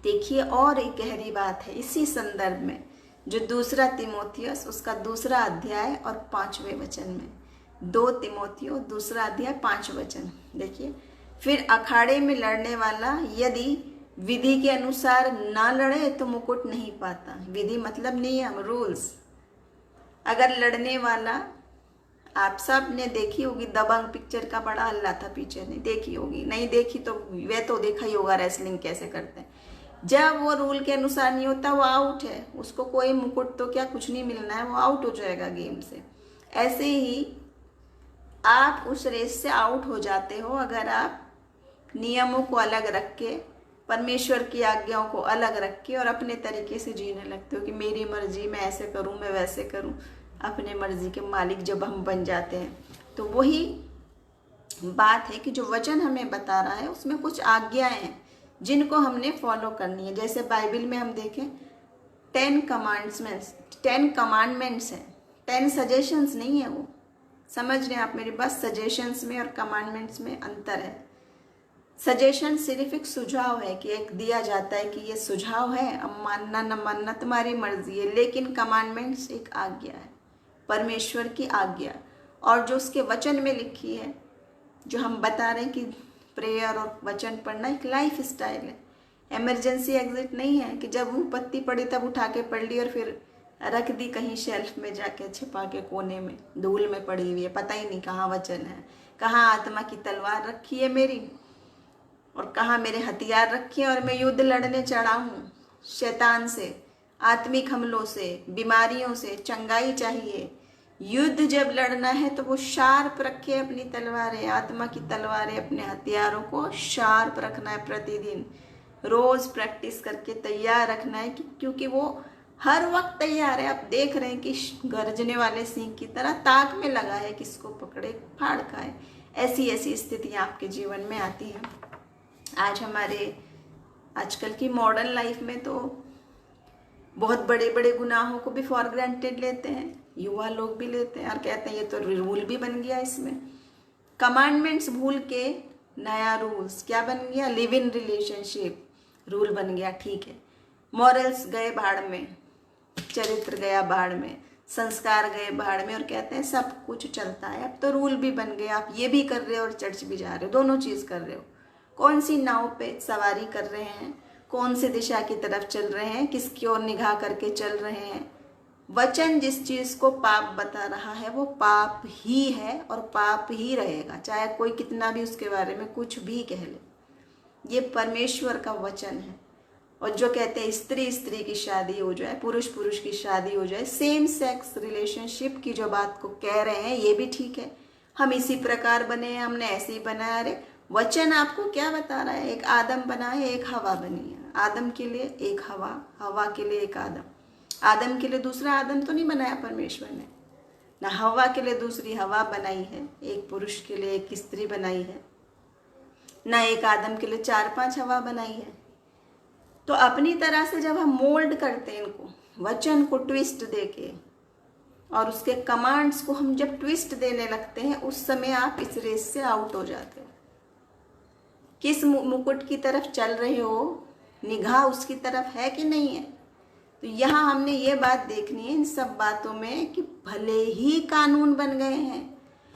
देखिए, और एक गहरी बात है इसी संदर्भ में, जो 2 तिमोथियस उसका 2 अध्याय और 5वें वचन में, 2 तिमोथियो 2 अध्याय 5 वचन देखिए, फिर अखाड़े में लड़ने वाला यदि विधि के अनुसार ना लड़े तो मुकुट नहीं पाता। विधि मतलब नियम, रूल्स। अगर लड़ने वाला, आप सब ने देखी होगी दबंग पिक्चर का बड़ा हल्ला था पीछे, नहीं देखी होगी, नहीं देखी तो वे तो देखा ही होगा रेसलिंग कैसे करते हैं। जब वो रूल के अनुसार नहीं होता वो आउट है, उसको कोई मुकुट तो क्या कुछ नहीं मिलना है, वो आउट हो जाएगा गेम से। ऐसे ही आप उस रेस से आउट हो जाते हो अगर आप नियमों को अलग रख के, परमेश्वर की आज्ञाओं को अलग रख के और अपने तरीके से जीने लगते हो कि मेरी मर्जी, मैं ऐसे करूं, मैं वैसे करूं। अपने मर्जी के मालिक जब हम बन जाते हैं, तो वही बात है कि जो वचन हमें बता रहा है उसमें कुछ आज्ञाएं हैं जिनको हमने फॉलो करनी है। जैसे बाइबल में हम देखें 10 कमांडमेंट्स हैं, 10 सजेशंस नहीं है वो। समझ रहे हैं आप मेरी बात? सजेशंस में और कमांडमेंट्स में अंतर है। सजेशन सिर्फ एक सुझाव है कि एक दिया जाता है कि ये सुझाव है, अब मानना न मानना तुम्हारी मर्जी है। लेकिन कमांडमेंट्स एक आज्ञा है, परमेश्वर की आज्ञा, और जो उसके वचन में लिखी है, जो हम बता रहे हैं कि प्रेयर और वचन पढ़ना एक लाइफ स्टाइल है। इमरजेंसी एग्जिट नहीं है कि जब वो पत्ती पड़ी तब उठा के पढ़ ली और फिर रख दी कहीं शेल्फ में जाके छिपा के कोने में, धूल में पड़ी हुई है, पता ही नहीं कहाँ वचन है, कहाँ आत्मा की तलवार रखी है मेरी और कहाँ मेरे हथियार रखे हैं। और मैं युद्ध लड़ने चढ़ा हूँ शैतान से, आत्मिक हमलों से, बीमारियों से। चंगाई चाहिए। युद्ध जब लड़ना है तो वो शार्प रखे अपनी तलवारें, आत्मा की तलवारें, अपने हथियारों को शार्प रखना है। प्रतिदिन रोज प्रैक्टिस करके तैयार रखना है क्योंकि वो हर वक्त तैयार है। आप देख रहे हैं कि गरजने वाले सिंह की तरह ताक में लगा है, किसको पकड़े फाड़ खाए। ऐसी ऐसी स्थितियां आपके जीवन में आती हैं। आज हमारे आजकल की मॉडर्न लाइफ में तो बहुत बड़े बड़े गुनाहों को भी फॉर ग्रांटेड लेते हैं, युवा लोग भी लेते हैं और कहते हैं ये तो रूल भी बन गया। इसमें कमांडमेंट्स भूल के नया रूल्स क्या बन गया? लिव इन रिलेशनशिप रूल बन गया। ठीक है, मॉरल्स गए भाड़ में, चरित्र गया भाड़ में, संस्कार गए भाड़ में, और कहते हैं सब कुछ चलता है। अब तो रूल भी बन गए, आप ये भी कर रहे हो और चर्च भी जा रहे हो, दोनों चीज कर रहे हो। कौन सी नाव पे सवारी कर रहे हैं, कौन सी दिशा की तरफ चल रहे हैं, किसकी ओर निगाह करके चल रहे हैं? वचन जिस चीज को पाप बता रहा है वो पाप ही है और पाप ही रहेगा, चाहे कोई कितना भी उसके बारे में कुछ भी कह ले। ये परमेश्वर का वचन है। और जो कहते हैं स्त्री स्त्री की शादी हो जाए, पुरुष पुरुष की शादी हो जाए, सेम सेक्स रिलेशनशिप की जो बात को कह रहे हैं ये भी ठीक है। हम इसी प्रकार बने हैं, हमने ऐसे ही बनाया। अरे वचन आपको क्या बता रहा है? एक आदम बना है, एक हवा बनी है। आदम के लिए एक हवा, हवा के लिए एक आदम। आदम के लिए दूसरा आदम तो नहीं बनाया परमेश्वर ने, ना हवा के लिए दूसरी हवा बनाई है, एक पुरुष के लिए एक स्त्री बनाई है, ना एक आदम के लिए 4-5 हवा बनाई है। तो अपनी तरह से जब हम मोल्ड करते हैं इनको, वचन को ट्विस्ट देके, और उसके कमांड्स को हम जब ट्विस्ट देने लगते हैं, उस समय आप इस रेस से आउट हो जाते हो। किस मुकुट की तरफ चल रहे हो, निगाह उसकी तरफ है कि नहीं है? तो यहाँ हमने ये बात देखनी है इन सब बातों में कि भले ही कानून बन गए हैं,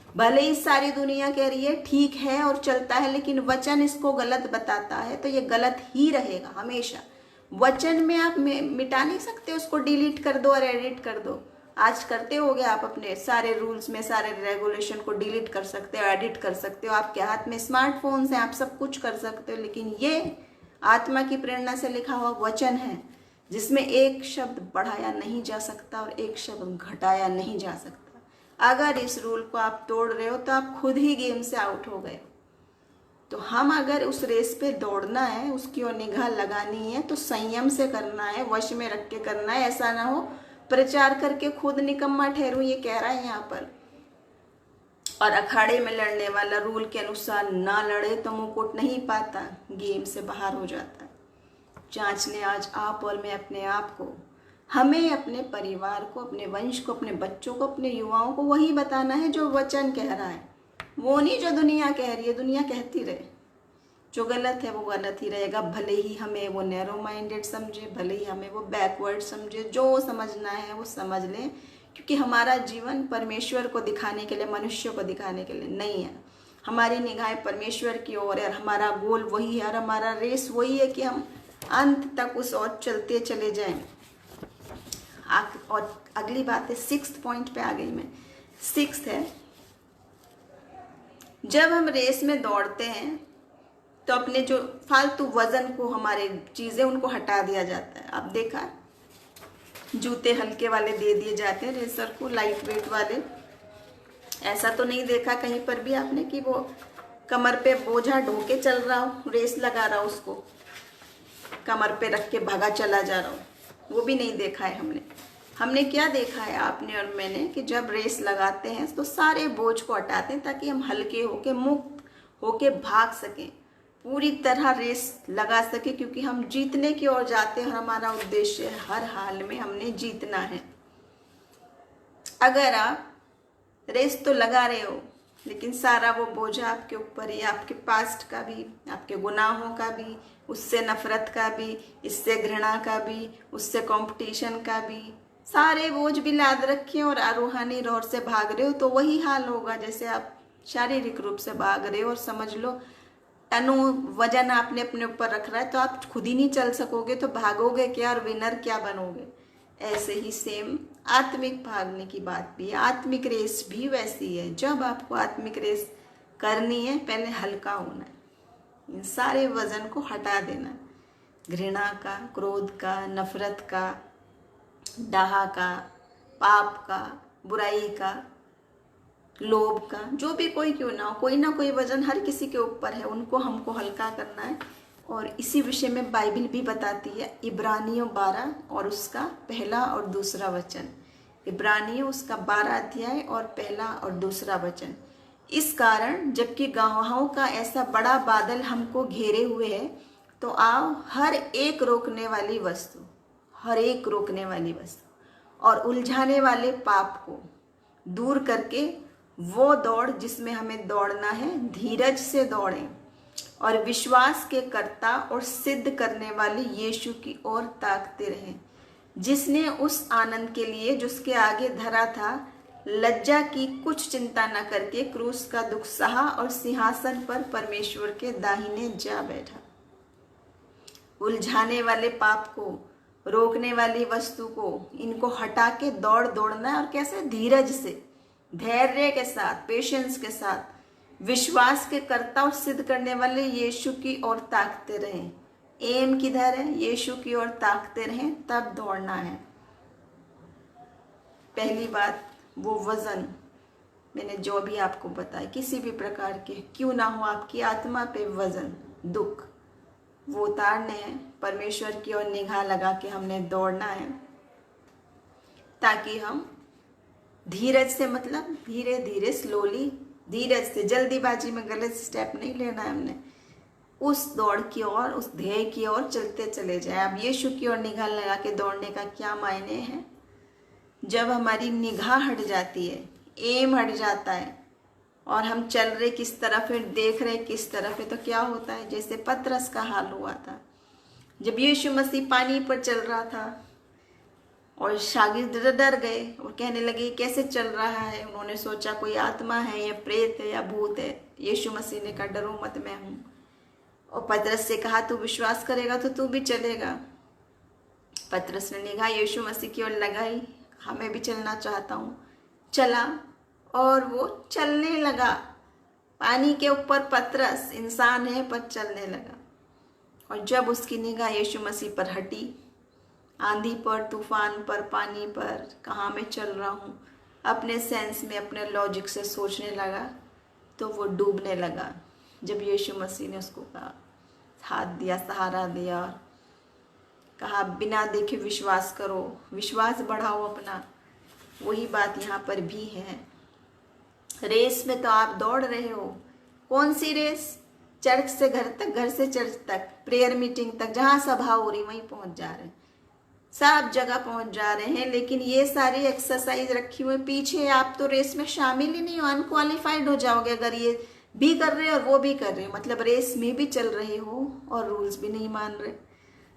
भले ही सारी दुनिया कह रही है ठीक है और चलता है, लेकिन वचन इसको गलत बताता है तो ये गलत ही रहेगा हमेशा। वचन में आप मिटा नहीं सकते, उसको डिलीट कर दो और एडिट कर दो। आज करते होगे आप, अपने सारे रूल्स में सारे रेगुलेशन को डिलीट कर सकते हो, एडिट कर सकते हो। आपके हाथ में स्मार्टफोन्स हैं, आप सब कुछ कर सकते हो। लेकिन ये आत्मा की प्रेरणा से लिखा हुआ वचन है जिसमें एक शब्द बढ़ाया नहीं जा सकता और एक शब्द घटाया नहीं जा सकता। अगर इस रूल को आप तोड़ रहे हो तो आप खुद ही गेम से आउट हो गए। तो हम अगर उस रेस पे दौड़ना है, उसकी ओर निगाह लगानी है, तो संयम से करना है, वश में रख के करना है। ऐसा ना हो प्रचार करके खुद निकम्मा ठहरूं, ये कह रहा है यहाँ पर। और अखाड़े में लड़ने वाला रूल के अनुसार ना लड़े तो मुकुट नहीं पाता, गेम से बाहर हो जाता है। जांच लें आज आप और मैं अपने आप को। हमें अपने परिवार को, अपने वंश को, अपने बच्चों को, अपने युवाओं को वही बताना है जो वचन कह रहा है, वो नहीं जो दुनिया कह रही है। दुनिया कहती रहे, जो गलत है वो गलत ही रहेगा। भले ही हमें वो नैरो माइंडेड समझे, भले ही हमें वो बैकवर्ड समझे, जो समझना है वो समझ लें, क्योंकि हमारा जीवन परमेश्वर को दिखाने के लिए, मनुष्य को दिखाने के लिए नहीं है। हमारी निगाहें परमेश्वर की ओर है और हमारा गोल वही है और हमारा रेस वही है कि हम अंत तक उस ओर चलते चले जाएं। और अगली बात है, 6th पॉइंट पे आ गई मैं। 6th है, जब हम रेस में दौड़ते हैं तो अपने जो फालतू वजन को, हमारे चीजें, उनको हटा दिया जाता है। आप देखा, जूते हल्के वाले दे दिए जाते हैं रेसर को, लाइट वेट वाले। ऐसा तो नहीं देखा कहीं पर भी आपने कि वो कमर पे बोझा ढोके चल रहा हो, रेस लगा रहा हो, उसको कमर पे रख के भागा चला जा रहा हो। वो भी नहीं देखा है हमने। हमने क्या देखा है, आपने और मैंने, कि जब रेस लगाते हैं तो सारे बोझ को हटाते हैं ताकि हम हल्के होके, मुक्त होके भाग सकें, पूरी तरह रेस लगा सके, क्योंकि हम जीतने की ओर जाते हैं और हमारा उद्देश्य है हर हाल में हमने जीतना है। अगर आप रेस तो लगा रहे हो लेकिन सारा वो बोझा आपके ऊपर ही, आपके पास्ट का भी, आपके गुनाहों का भी, उससे नफरत का भी, इससे घृणा का भी, उससे कंपटीशन का भी, सारे बोझ भी लाद रखे और रूहानी रौर से भाग रहे हो, तो वही हाल होगा जैसे आप शारीरिक रूप से भाग रहे हो। और समझ लो टनों वजन आपने अपने ऊपर रख रहा है, तो आप खुद ही नहीं चल सकोगे, तो भागोगे क्या और विनर क्या बनोगे। ऐसे ही सेम आत्मिक भागने की बात भी है, आत्मिक रेस भी वैसी है। जब आपको आत्मिक रेस करनी है, पहले हल्का होना है, इन सारे वजन को हटा देना है, घृणा का, क्रोध का, नफरत का, डाहा का, पाप का, बुराई का, लोभ का, जो भी कोई क्यों ना कोई वजन हर किसी के ऊपर है, उनको हमको हल्का करना है। और इसी विषय में बाइबल भी बताती है, इब्रानियों 12 और उसका पहला और दूसरा वचन। इब्रानियों उसका 12 अध्याय और पहला और दूसरा वचन। इस कारण जबकि गवाहों का ऐसा बड़ा बादल हमको घेरे हुए है, तो आओ हर एक रोकने वाली वस्तु और उलझाने वाले पाप को दूर करके वो दौड़ जिसमें हमें दौड़ना है, धीरज से दौड़ें और विश्वास के कर्ता और सिद्ध करने वाले यीशु की ओर ताकते रहें, जिसने उस आनंद के लिए जिसके आगे धरा था, लज्जा की कुछ चिंता न करके क्रूस का दुख सहा और सिंहासन पर परमेश्वर के दाहिने जा बैठा। उलझाने वाले पाप को, रोकने वाली वस्तु को, इनको हटा के दौड़ना है। और कैसे? धीरज से, धैर्य के साथ, पेशेंस के साथ, विश्वास के कर्ता और सिद्ध करने वाले यीशु की ओर ताकते रहें। एम किधर है? यीशु की ओर ताकते रहें, तब दौड़ना है। पहली बात, वो वजन मैंने जो भी आपको बताया, किसी भी प्रकार के क्यों ना हो आपकी आत्मा पे वजन, दुख, वो उतारने हैं। परमेश्वर की ओर निगाह लगा के हमने दौड़ना है, ताकि हम धीरज से, मतलब धीरे धीरे, स्लोली, धीरज से, जल्दीबाजी में गलत स्टेप नहीं लेना है हमने, उस दौड़ की ओर, उस ध्येय की ओर चलते चले जाए। अब यीशु की ओर निगाह लगा के दौड़ने का क्या मायने हैं? जब हमारी निगाह हट जाती है, एम हट जाता है और हम चल रहे किस तरफ है, देख रहे किस तरफ है, तो क्या होता है? जैसे पतरस का हाल हुआ था जब यीशु मसीह पानी पर चल रहा था और शागिर्द डर गए और कहने लगे कैसे चल रहा है। उन्होंने सोचा कोई आत्मा है या प्रेत है या भूत है। यीशु मसीह ने कहा डरो मत, मैं हूँ। और पतरस से कहा तू विश्वास करेगा तो तू भी चलेगा। पतरस ने निगाह यीशु मसीह की ओर लगाई, मैं भी चलना चाहता हूँ। चला और वो चलने लगा। पानी के ऊपर पतरस इंसान है पर चलने लगा। और जब उसकी निगाह यीशु मसीह पर हटी, आंधी पर, तूफान पर, पानी पर, कहाँ मैं चल रहा हूँ, अपने सेंस में, अपने लॉजिक से सोचने लगा, तो वो डूबने लगा। जब यीशु मसीह ने उसको कहा, हाथ दिया, सहारा दिया, कहा बिना देखे विश्वास करो, विश्वास बढ़ाओ अपना। वही बात यहाँ पर भी है। रेस में तो आप दौड़ रहे हो। कौन सी रेस? चर्च से घर तक, घर से चर्च तक, प्रेयर मीटिंग तक, जहाँ सभा हो रही वहीं पहुँच जा रहे हैं, सब जगह पहुँच जा रहे हैं। लेकिन ये सारी एक्सरसाइज रखी हुई पीछे, आप तो रेस में शामिल ही नहीं हो, अनक्वालिफाइड हो जाओगे अगर ये भी कर रहे हो और वो भी कर रहे हो। मतलब रेस में भी चल रहे हो और रूल्स भी नहीं मान रहे।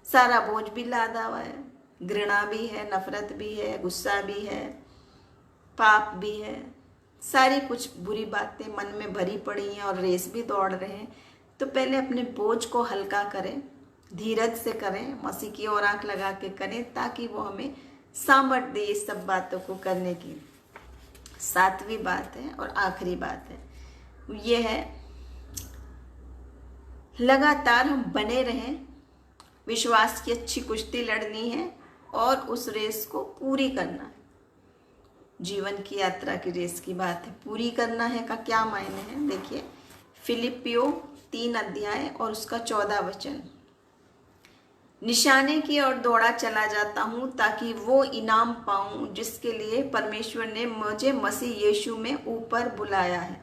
सारा बोझ भी लादा हुआ है, घृणा भी है, नफरत भी है, गुस्सा भी है, पाप भी है, सारी कुछ बुरी बातें मन में भरी पड़ी हैं और रेस भी दौड़ रहे हैं। तो पहले अपने बोझ को हल्का करें, धीरज से करें, मसीह की ओर आंख लगा के करें, ताकि वो हमें सामर्थ्य दे इस सब बातों को करने की। सातवीं बात है और आखिरी बात है, ये है लगातार हम बने रहें। विश्वास की अच्छी कुश्ती लड़नी है और उस रेस को पूरी करना है। जीवन की यात्रा की रेस की बात है, पूरी करना है का क्या मायने हैं? देखिए, फिलिपियो 3 अध्याय और उसका 14 वचन। निशाने की ओर दौड़ा चला जाता हूँ ताकि वो इनाम पाऊँ जिसके लिए परमेश्वर ने मुझे मसीह यीशु में ऊपर बुलाया है।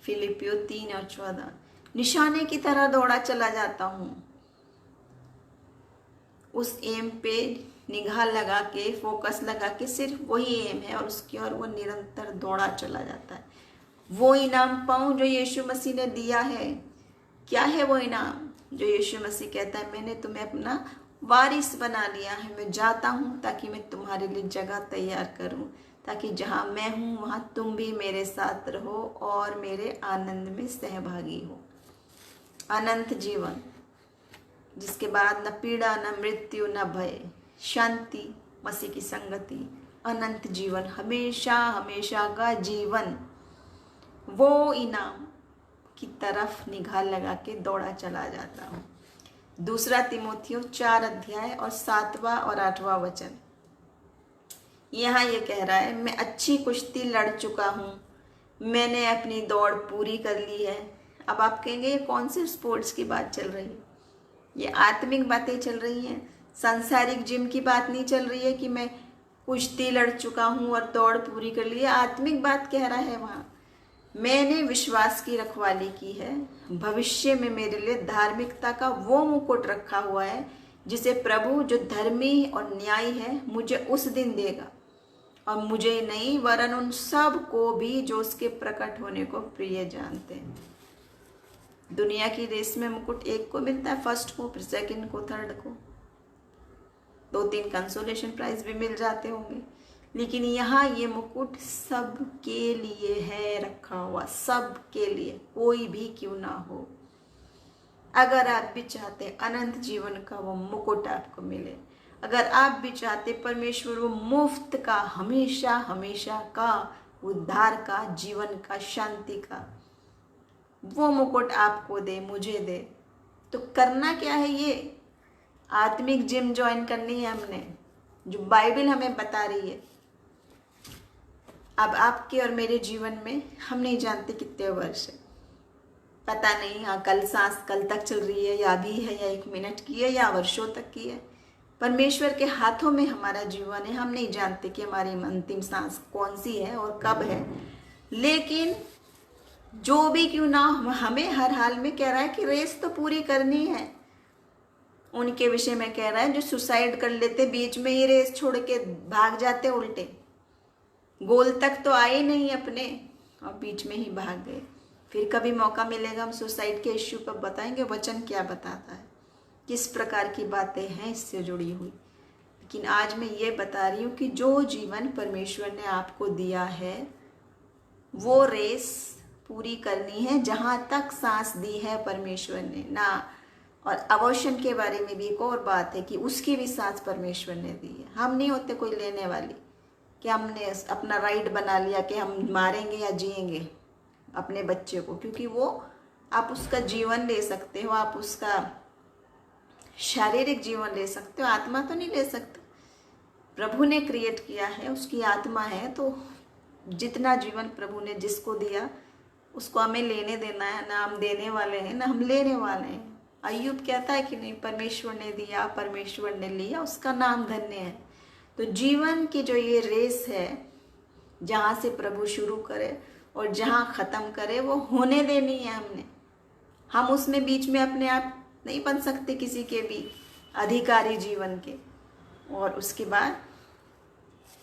फिलिपियो 3 और 14। निशाने की तरह दौड़ा चला जाता हूँ। उस एम पे निगाह लगा के, फोकस लगा के सिर्फ वही एम है और उसकी ओर वो निरंतर दौड़ा चला जाता है। वो इनाम पाऊं जो यीशु मसीह ने दिया है। क्या है वो इनाम? जो यीशु मसीह कहता है, मैंने तुम्हें अपना वारिस बना लिया है, मैं जाता हूँ ताकि मैं तुम्हारे लिए जगह तैयार करूँ, ताकि जहाँ मैं हूँ वहाँ तुम भी मेरे साथ रहो और मेरे आनंद में सहभागी हो। अनंत जीवन, जिसके बाद न पीड़ा, न मृत्यु, न भय, शांति, मसीह की संगति, अनंत जीवन, हमेशा हमेशा का जीवन, वो इनाम की तरफ निगाह लगा के दौड़ा चला जाता हूँ। दूसरा तिमोथियो 4 अध्याय और 7वां और 8वां वचन, यहाँ ये कह रहा है, मैं अच्छी कुश्ती लड़ चुका हूँ, मैंने अपनी दौड़ पूरी कर ली है। अब आप कहेंगे ये कौन से स्पोर्ट्स की बात चल रही है? ये आत्मिक बातें चल रही हैं, सांसारिक जिम की बात नहीं चल रही है कि मैं कुश्ती लड़ चुका हूँ और दौड़ पूरी कर ली है। आत्मिक बात कह रहा है वहाँ, मैंने विश्वास की रखवाली की है, भविष्य में मेरे लिए धार्मिकता का वो मुकुट रखा हुआ है जिसे प्रभु जो धर्मी और न्यायी है मुझे उस दिन देगा, और मुझे नहीं वरन उन सब को भी जो उसके प्रकट होने को प्रिय जानते हैं। दुनिया की रेस में मुकुट एक को मिलता है, फर्स्ट को, फिर सेकंड को, थर्ड को, 2-3 कंसोलेशन प्राइज भी मिल जाते होंगे, लेकिन यहाँ ये मुकुट सबके लिए है रखा हुआ, सबके लिए, कोई भी क्यों ना हो। अगर आप भी चाहते अनंत जीवन का वो मुकुट आपको मिले, अगर आप भी चाहते परमेश्वर वो मुफ्त का, हमेशा हमेशा का, उद्धार का, जीवन का, शांति का वो मुकुट आपको दे, मुझे दे, तो करना क्या है? ये आत्मिक जिम ज्वाइन करनी है हमने, जो बाइबल हमें बता रही है। अब आपके और मेरे जीवन में हम नहीं जानते कितने वर्ष है, पता नहीं, हाँ कल सांस कल तक चल रही है, या अभी है, या 1 मिनट की है, या वर्षों तक की है। परमेश्वर के हाथों में हमारा जीवन है, हम नहीं जानते कि हमारी अंतिम सांस कौन सी है और कब है। लेकिन जो भी क्यों ना, हमें हर हाल में कह रहा है कि रेस तो पूरी करनी है। उनके विषय में कह रहा है जो सुसाइड कर लेते, बीच में ही रेस छोड़ के भाग जाते उल्टे, गोल तक तो आए नहीं अपने और बीच में ही भाग गए। फिर कभी मौका मिलेगा हम सुसाइड के इश्यू पर बताएंगे वचन क्या बताता है, किस प्रकार की बातें हैं इससे जुड़ी हुई। लेकिन आज मैं ये बता रही हूँ कि जो जीवन परमेश्वर ने आपको दिया है वो रेस पूरी करनी है, जहाँ तक सांस दी है परमेश्वर ने ना। और अबॉर्शन के बारे में भी एक और बात है कि उसकी भी सांस परमेश्वर ने दी है। हम नहीं होते कोई लेने वाली कि हमने अपना राइट बना लिया कि हम मारेंगे या जिएंगे अपने बच्चे को, क्योंकि वो आप उसका जीवन ले सकते हो, आप उसका शारीरिक जीवन ले सकते हो, आत्मा तो नहीं ले सकते। प्रभु ने क्रिएट किया है, उसकी आत्मा है, तो जितना जीवन प्रभु ने जिसको दिया उसको हमें लेने देना है। ना हम देने वाले हैं ना हम लेने वाले हैं। अय्यूब कहता है कि नहीं, परमेश्वर ने दिया, परमेश्वर ने लिया, उसका नाम धन्य है। तो जीवन की जो ये रेस है, जहाँ से प्रभु शुरू करे और जहाँ ख़त्म करे, वो होने देनी है हमने। हम उसमें बीच में अपने आप नहीं बन सकते किसी के भी अधिकारी जीवन के। और उसके बाद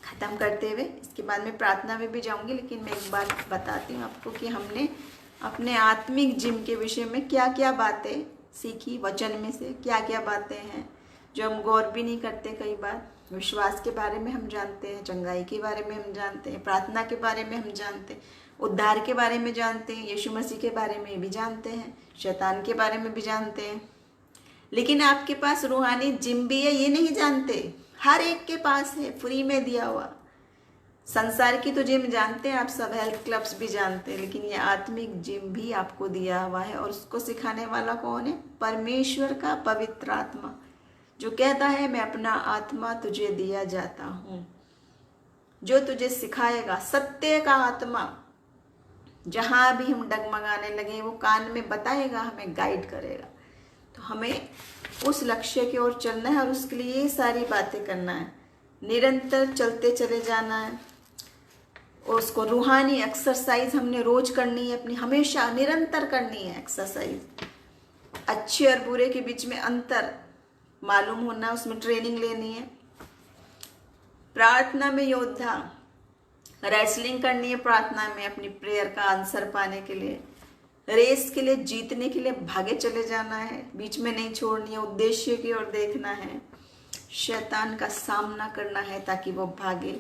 ख़त्म करते हुए, इसके बाद मैं प्रार्थना में भी जाऊंगी, लेकिन मैं एक बात बताती हूँ आपको कि हमने अपने आत्मिक जिम के विषय में क्या क्या बातें सीखी, वचन में से क्या क्या बातें हैं जो हम गौर भी नहीं करते। कई बार विश्वास के बारे में हम जानते हैं, चंगाई के बारे में हम जानते हैं, प्रार्थना के बारे में हम जानते हैं, उद्धार के बारे में जानते हैं, यीशु मसीह के बारे में भी जानते हैं, शैतान के बारे में भी जानते हैं, लेकिन आपके पास रूहानी जिम भी है ये नहीं जानते। हर एक के पास है, फ्री में दिया हुआ। संसार की तो जिम जानते हैं आप सब, हेल्थ क्लब्स भी जानते हैं, लेकिन ये आत्मिक जिम भी आपको दिया हुआ है। और उसको सिखाने वाला कौन है? परमेश्वर का पवित्र आत्मा, जो कहता है मैं अपना आत्मा तुझे दिया जाता हूँ, जो तुझे सिखाएगा। सत्य का आत्मा, जहाँ भी हम डगमगाने लगे वो कान में बताएगा, हमें गाइड करेगा। तो हमें उस लक्ष्य की ओर चलना है और उसके लिए ये सारी बातें करना है, निरंतर चलते चले जाना है। और उसको रूहानी एक्सरसाइज हमने रोज करनी है अपनी, हमेशा निरंतर करनी है एक्सरसाइज। अच्छे और बुरे के बीच में अंतर मालूम होना, उसमें ट्रेनिंग लेनी है। प्रार्थना में योद्धा, रेसलिंग करनी है प्रार्थना में अपनी प्रेयर का आंसर पाने के लिए। रेस के लिए, जीतने के लिए भागे चले जाना है, बीच में नहीं छोड़नी है, उद्देश्य की ओर देखना है, शैतान का सामना करना है ताकि वो भागे।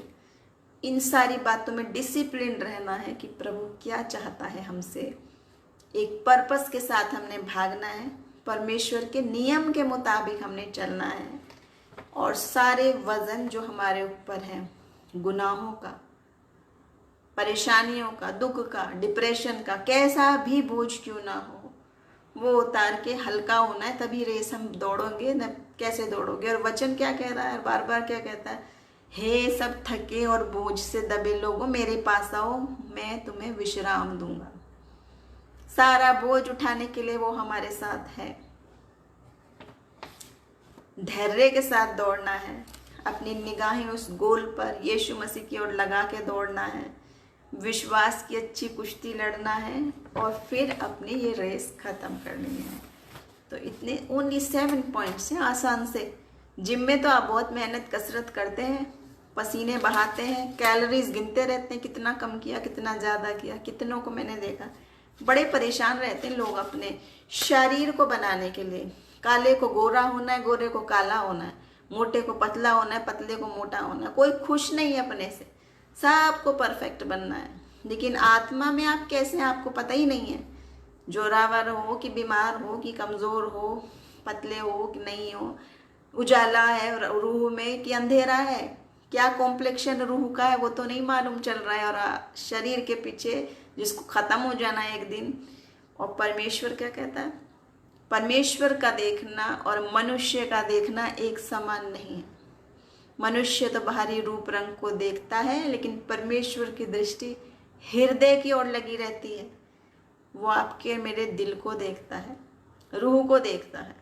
इन सारी बातों में डिसिप्लिन रहना है कि प्रभु क्या चाहता है हमसे। एक पर्पस के साथ हमने भागना है, परमेश्वर के नियम के मुताबिक हमने चलना है। और सारे वजन जो हमारे ऊपर है, गुनाहों का, परेशानियों का, दुख का, डिप्रेशन का, कैसा भी बोझ क्यों ना हो, वो उतार के हल्का होना है, तभी रेस हम दौड़ोगे। न कैसे दौड़ोगे? और वचन क्या कह रहा है, बार बार क्या कहता है? हे सब थके और बोझ से दबे लोगों, मेरे पास आओ, मैं तुम्हें विश्राम दूंगा। सारा बोझ उठाने के लिए वो हमारे साथ है। धैर्य के साथ दौड़ना है, अपनी निगाहें उस गोल पर यीशु मसीह की ओर लगा के दौड़ना है, विश्वास की अच्छी कुश्ती लड़ना है और फिर अपनी ये रेस खत्म करनी है। तो इतने ओनली 7 पॉइंट्स हैं, आसान से। जिम में तो आप बहुत मेहनत कसरत करते हैं, पसीने बहाते हैं, कैलोरीज गिनते रहते हैं, कितना कम किया, कितना ज़्यादा किया। कितनों को मैंने देखा बड़े परेशान रहते हैं लोग अपने शरीर को बनाने के लिए। काले को गोरा होना है, गोरे को काला होना है, मोटे को पतला होना है, पतले को मोटा होना है। कोई खुश नहीं है अपने से, सबको परफेक्ट बनना है। लेकिन आत्मा में आप कैसे हैं आपको पता ही नहीं है। जोरावर हो कि बीमार हो कि कमज़ोर हो, पतले हो कि नहीं हो, उजाला है रूह में कि अंधेरा है, क्या कॉम्प्लेक्शन रूह का है वो तो नहीं मालूम चल रहा है। और शरीर के पीछे जिसको ख़त्म हो जाना है एक दिन। और परमेश्वर क्या कहता है? परमेश्वर का देखना और मनुष्य का देखना एक समान नहीं है। मनुष्य तो बाहरी रूप रंग को देखता है, लेकिन परमेश्वर की दृष्टि हृदय की ओर लगी रहती है। वो आपके मेरे दिल को देखता है, रूह को देखता है।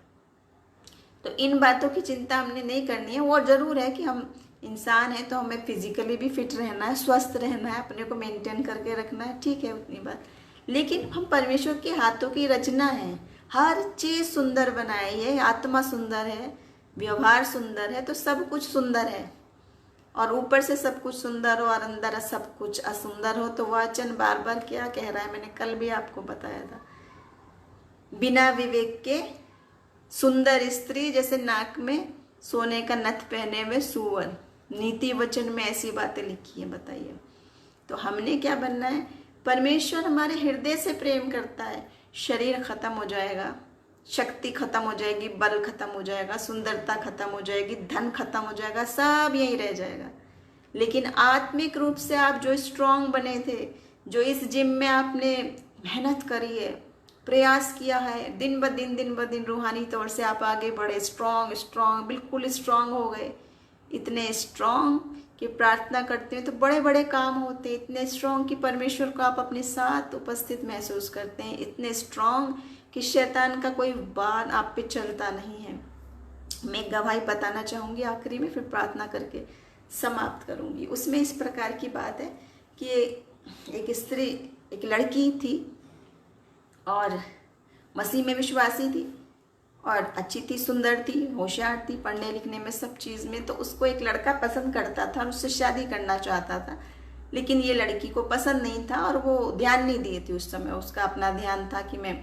तो इन बातों की चिंता हमने नहीं करनी है। और ज़रूर है कि हम इंसान हैं तो हमें फिजिकली भी फिट रहना है, स्वस्थ रहना है, अपने को मेंटेन करके रखना है, ठीक है, उतनी बात। लेकिन हम परमेश्वर के हाथों की रचना है, हर चीज़ सुंदर बनाई है, आत्मा सुंदर है, व्यवहार सुंदर है, तो सब कुछ सुंदर है। और ऊपर से सब कुछ सुंदर हो और अंदर सब कुछ असुंदर हो, तो वचन बार बार क्या कह रहा है? मैंने कल भी आपको बताया था, बिना विवेक के सुंदर स्त्री जैसे नाक में सोने का नथ पहने हुए सूअर। नीति वचन में ऐसी बातें लिखी हैं, बताइए। तो हमने क्या बनना है? परमेश्वर हमारे हृदय से प्रेम करता है। शरीर खत्म हो जाएगा, शक्ति खत्म हो जाएगी, बल खत्म हो जाएगा, सुंदरता खत्म हो जाएगी, धन खत्म हो जाएगा, सब यही रह जाएगा। लेकिन आत्मिक रूप से आप जो स्ट्रांग बने थे, जो इस जिम में आपने मेहनत करी है, प्रयास किया है, दिन ब दिन रूहानी तौर से आप आगे बढ़े, स्ट्रांग बिल्कुल स्ट्रांग हो गए। इतने स्ट्रांग कि प्रार्थना करते हैं तो बड़े बड़े काम होते हैं। इतने स्ट्रांग कि परमेश्वर को आप अपने साथ उपस्थित महसूस करते हैं। इतने स्ट्रांग कि शैतान का कोई बाण आप पे चलता नहीं है। मैं गवाही बताना चाहूँगी आखिरी में, फिर प्रार्थना करके समाप्त करूँगी। उसमें इस प्रकार की बात है कि एक स्त्री, एक लड़की थी और मसीह में विश्वासी थी और अच्छी थी, सुंदर थी, होशियार थी, पढ़ने लिखने में, सब चीज़ में। तो उसको एक लड़का पसंद करता था और उससे शादी करना चाहता था। लेकिन ये लड़की को पसंद नहीं था और वो ध्यान नहीं दिए थी उस समय। उसका अपना ध्यान था कि मैं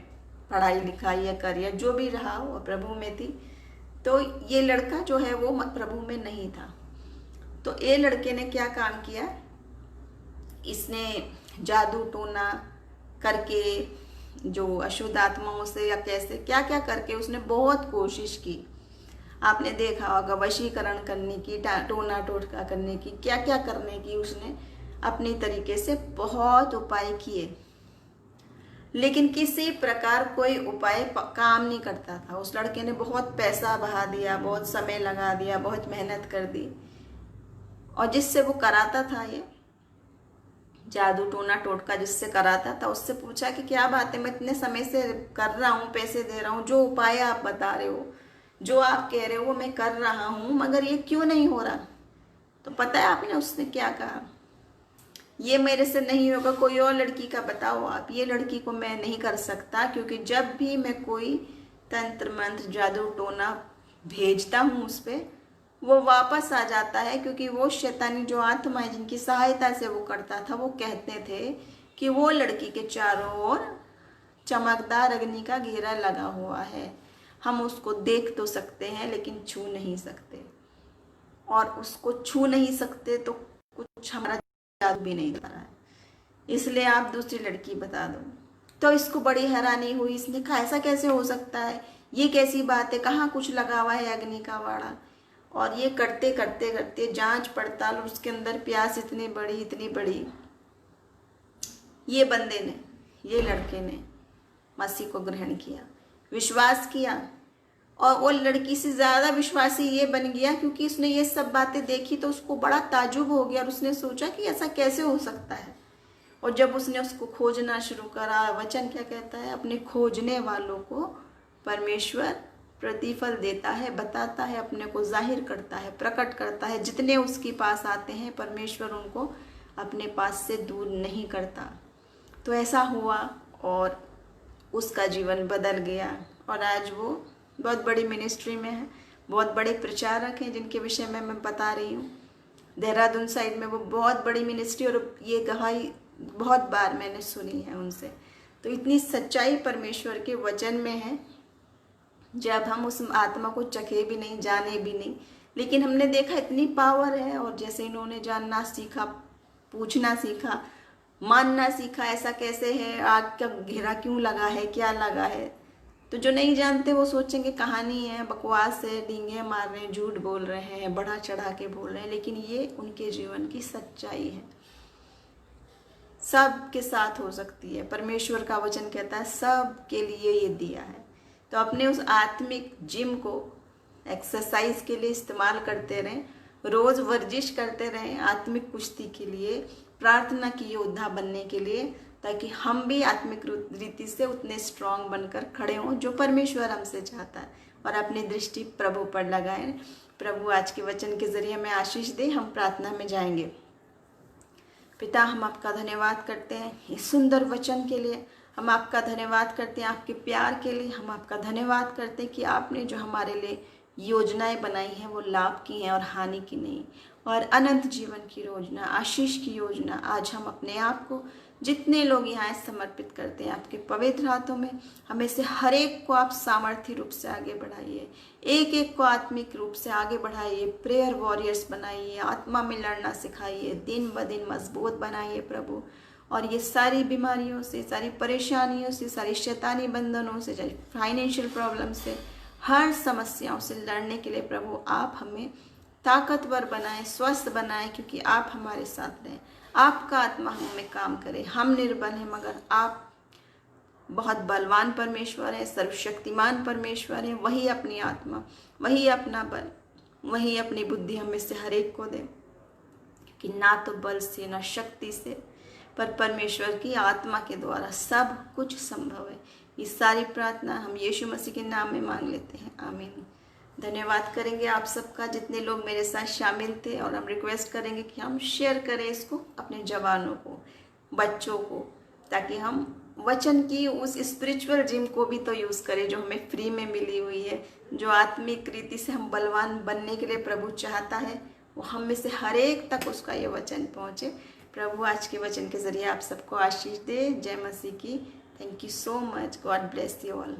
पढ़ाई लिखाई या करियर जो भी रहा वो प्रभु में थी। तो ये लड़का जो है वो प्रभु में नहीं था। तो ये लड़के ने क्या काम किया, इसने जादू टोना करके, जो अशुद्ध आत्माओं से या कैसे क्या क्या करके उसने बहुत कोशिश की। आपने देखा होगा वशीकरण करने की, टोना टोटका करने की, क्या क्या करने की उसने अपनी तरीके से बहुत उपाय किए। लेकिन किसी प्रकार कोई उपाय काम नहीं करता था। उस लड़के ने बहुत पैसा बहा दिया, बहुत समय लगा दिया, बहुत मेहनत कर दी। और जिससे वो कराता था, ये जादू टोना टोटका जिससे कराता था, उससे पूछा कि क्या बात है, मैं इतने समय से कर रहा हूँ, पैसे दे रहा हूँ, जो उपाय आप बता रहे हो, जो आप कह रहे हो वो मैं कर रहा हूँ, मगर ये क्यों नहीं हो रहा? तो पता है आपने उसने क्या कहा? ये मेरे से नहीं होगा, कोई और लड़की का बताओ आप। ये लड़की को मैं नहीं कर सकता, क्योंकि जब भी मैं कोई तंत्र मंत्र जादू टोना भेजता हूँ उस पर, वो वापस आ जाता है। क्योंकि वो शैतानी जो आत्मा है जिनकी सहायता से वो करता था, वो कहते थे कि वो लड़की के चारों ओर चमकदार अग्नि का घेरा लगा हुआ है, हम उसको देख तो सकते हैं लेकिन छू नहीं सकते, और उसको छू नहीं सकते तो कुछ हमारा जादू भी नहीं कर रहा है, इसलिए आप दूसरी लड़की बता दो। तो इसको बड़ी हैरानी हुई, इसने कहा ऐसा कैसे हो सकता है, ये कैसी बात है, कहाँ कुछ लगा हुआ है अग्नि का वाड़ा। और ये करते करते करते जांच पड़ताल, और उसके अंदर प्यास इतनी बड़ी, ये बंदे ने, ये लड़के ने मसीह को ग्रहण किया, विश्वास किया, और वो लड़की से ज़्यादा विश्वासी ये बन गया क्योंकि उसने ये सब बातें देखी तो उसको बड़ा ताजुब हो गया, और उसने सोचा कि ऐसा कैसे हो सकता है। और जब उसने उसको खोजना शुरू करा, वचन क्या कहता है, अपने खोजने वालों को परमेश्वर प्रतिफल देता है, बताता है, अपने को जाहिर करता है, प्रकट करता है। जितने उसके पास आते हैं परमेश्वर उनको अपने पास से दूर नहीं करता। तो ऐसा हुआ और उसका जीवन बदल गया, और आज वो बहुत बड़ी मिनिस्ट्री में है, बहुत बड़े प्रचारक हैं जिनके विषय में मैं बता रही हूँ। देहरादून साइड में वो बहुत बड़ी मिनिस्ट्री, और ये गवाही बहुत बार मैंने सुनी है उनसे। तो इतनी सच्चाई परमेश्वर के वचन में है, जब हम उस आत्मा को चखे भी नहीं, जाने भी नहीं, लेकिन हमने देखा इतनी पावर है। और जैसे इन्होंने जानना सीखा, पूछना सीखा, मानना सीखा, ऐसा कैसे है, आग का घेरा क्यों लगा है, क्या लगा है। तो जो नहीं जानते वो सोचेंगे कहानी है, बकवास है, डींगे मार रहे हैं, झूठ बोल रहे हैं, बढ़ा चढ़ा के बोल रहे हैं, लेकिन ये उनके जीवन की सच्चाई है। सब के साथ हो सकती है, परमेश्वर का वचन कहता है सब के लिए ये दिया है। तो अपने उस आत्मिक जिम को एक्सरसाइज के लिए इस्तेमाल करते रहें, रोज वर्जिश करते रहें, आत्मिक कुश्ती के लिए, प्रार्थना की योद्धा बनने के लिए, ताकि हम भी आत्मिक रीति से उतने स्ट्रांग बनकर खड़े हों जो परमेश्वर हमसे चाहता है, और अपनी दृष्टि प्रभु पर लगाएं। प्रभु आज के वचन के जरिए हमें आशीष दे। हम प्रार्थना में जाएंगे। पिता, हम आपका धन्यवाद करते हैं इस सुंदर वचन के लिए, हम आपका धन्यवाद करते हैं आपके प्यार के लिए, हम आपका धन्यवाद करते हैं कि आपने जो हमारे लिए योजनाएं बनाई हैं वो लाभ की हैं और हानि की नहीं, और अनंत जीवन की योजना, आशीष की योजना। आज हम अपने आप को, जितने लोग यहाँ समर्पित करते हैं आपके पवित्र हाथों में, हमें से हर एक को आप सामर्थ्य रूप से आगे बढ़ाइए, एक एक को आत्मिक रूप से आगे बढ़ाइए, प्रेयर वॉरियर्स बनाइए, आत्मा में लड़ना सिखाइए, दिन ब दिन मजबूत बनाइए प्रभु। और ये सारी बीमारियों से, सारी परेशानियों से, सारी शैतानी बंधनों से, फाइनेंशियल प्रॉब्लम से, हर समस्याओं से लड़ने के लिए प्रभु आप हमें ताकतवर बनाएं, स्वस्थ बनाएं, क्योंकि आप हमारे साथ रहें, आपका आत्मा हमें काम करे। हम निर्बल हैं मगर आप बहुत बलवान परमेश्वर है, सर्वशक्तिमान परमेश्वर है। वही अपनी आत्मा, वही अपना बल, वही अपनी बुद्धि हमें से हर एक को दे, कि ना तो बल से ना शक्ति से, पर परमेश्वर की आत्मा के द्वारा सब कुछ संभव है। ये सारी प्रार्थना हम यीशु मसीह के नाम में मांग लेते हैं, आमीन। धन्यवाद करेंगे आप सबका जितने लोग मेरे साथ शामिल थे, और हम रिक्वेस्ट करेंगे कि हम शेयर करें इसको अपने जवानों को, बच्चों को, ताकि हम वचन की उस स्पिरिचुअल जिम को भी तो यूज़ करें जो हमें फ्री में मिली हुई है, जो आत्मिक रीति से हम बलवान बनने के लिए प्रभु चाहता है, वो हम में से हर एक तक उसका ये वचन पहुँचे। प्रभु आज के वचन के जरिए आप सबको आशीष दे। जय मसीह की। Thank you so much. God bless you all.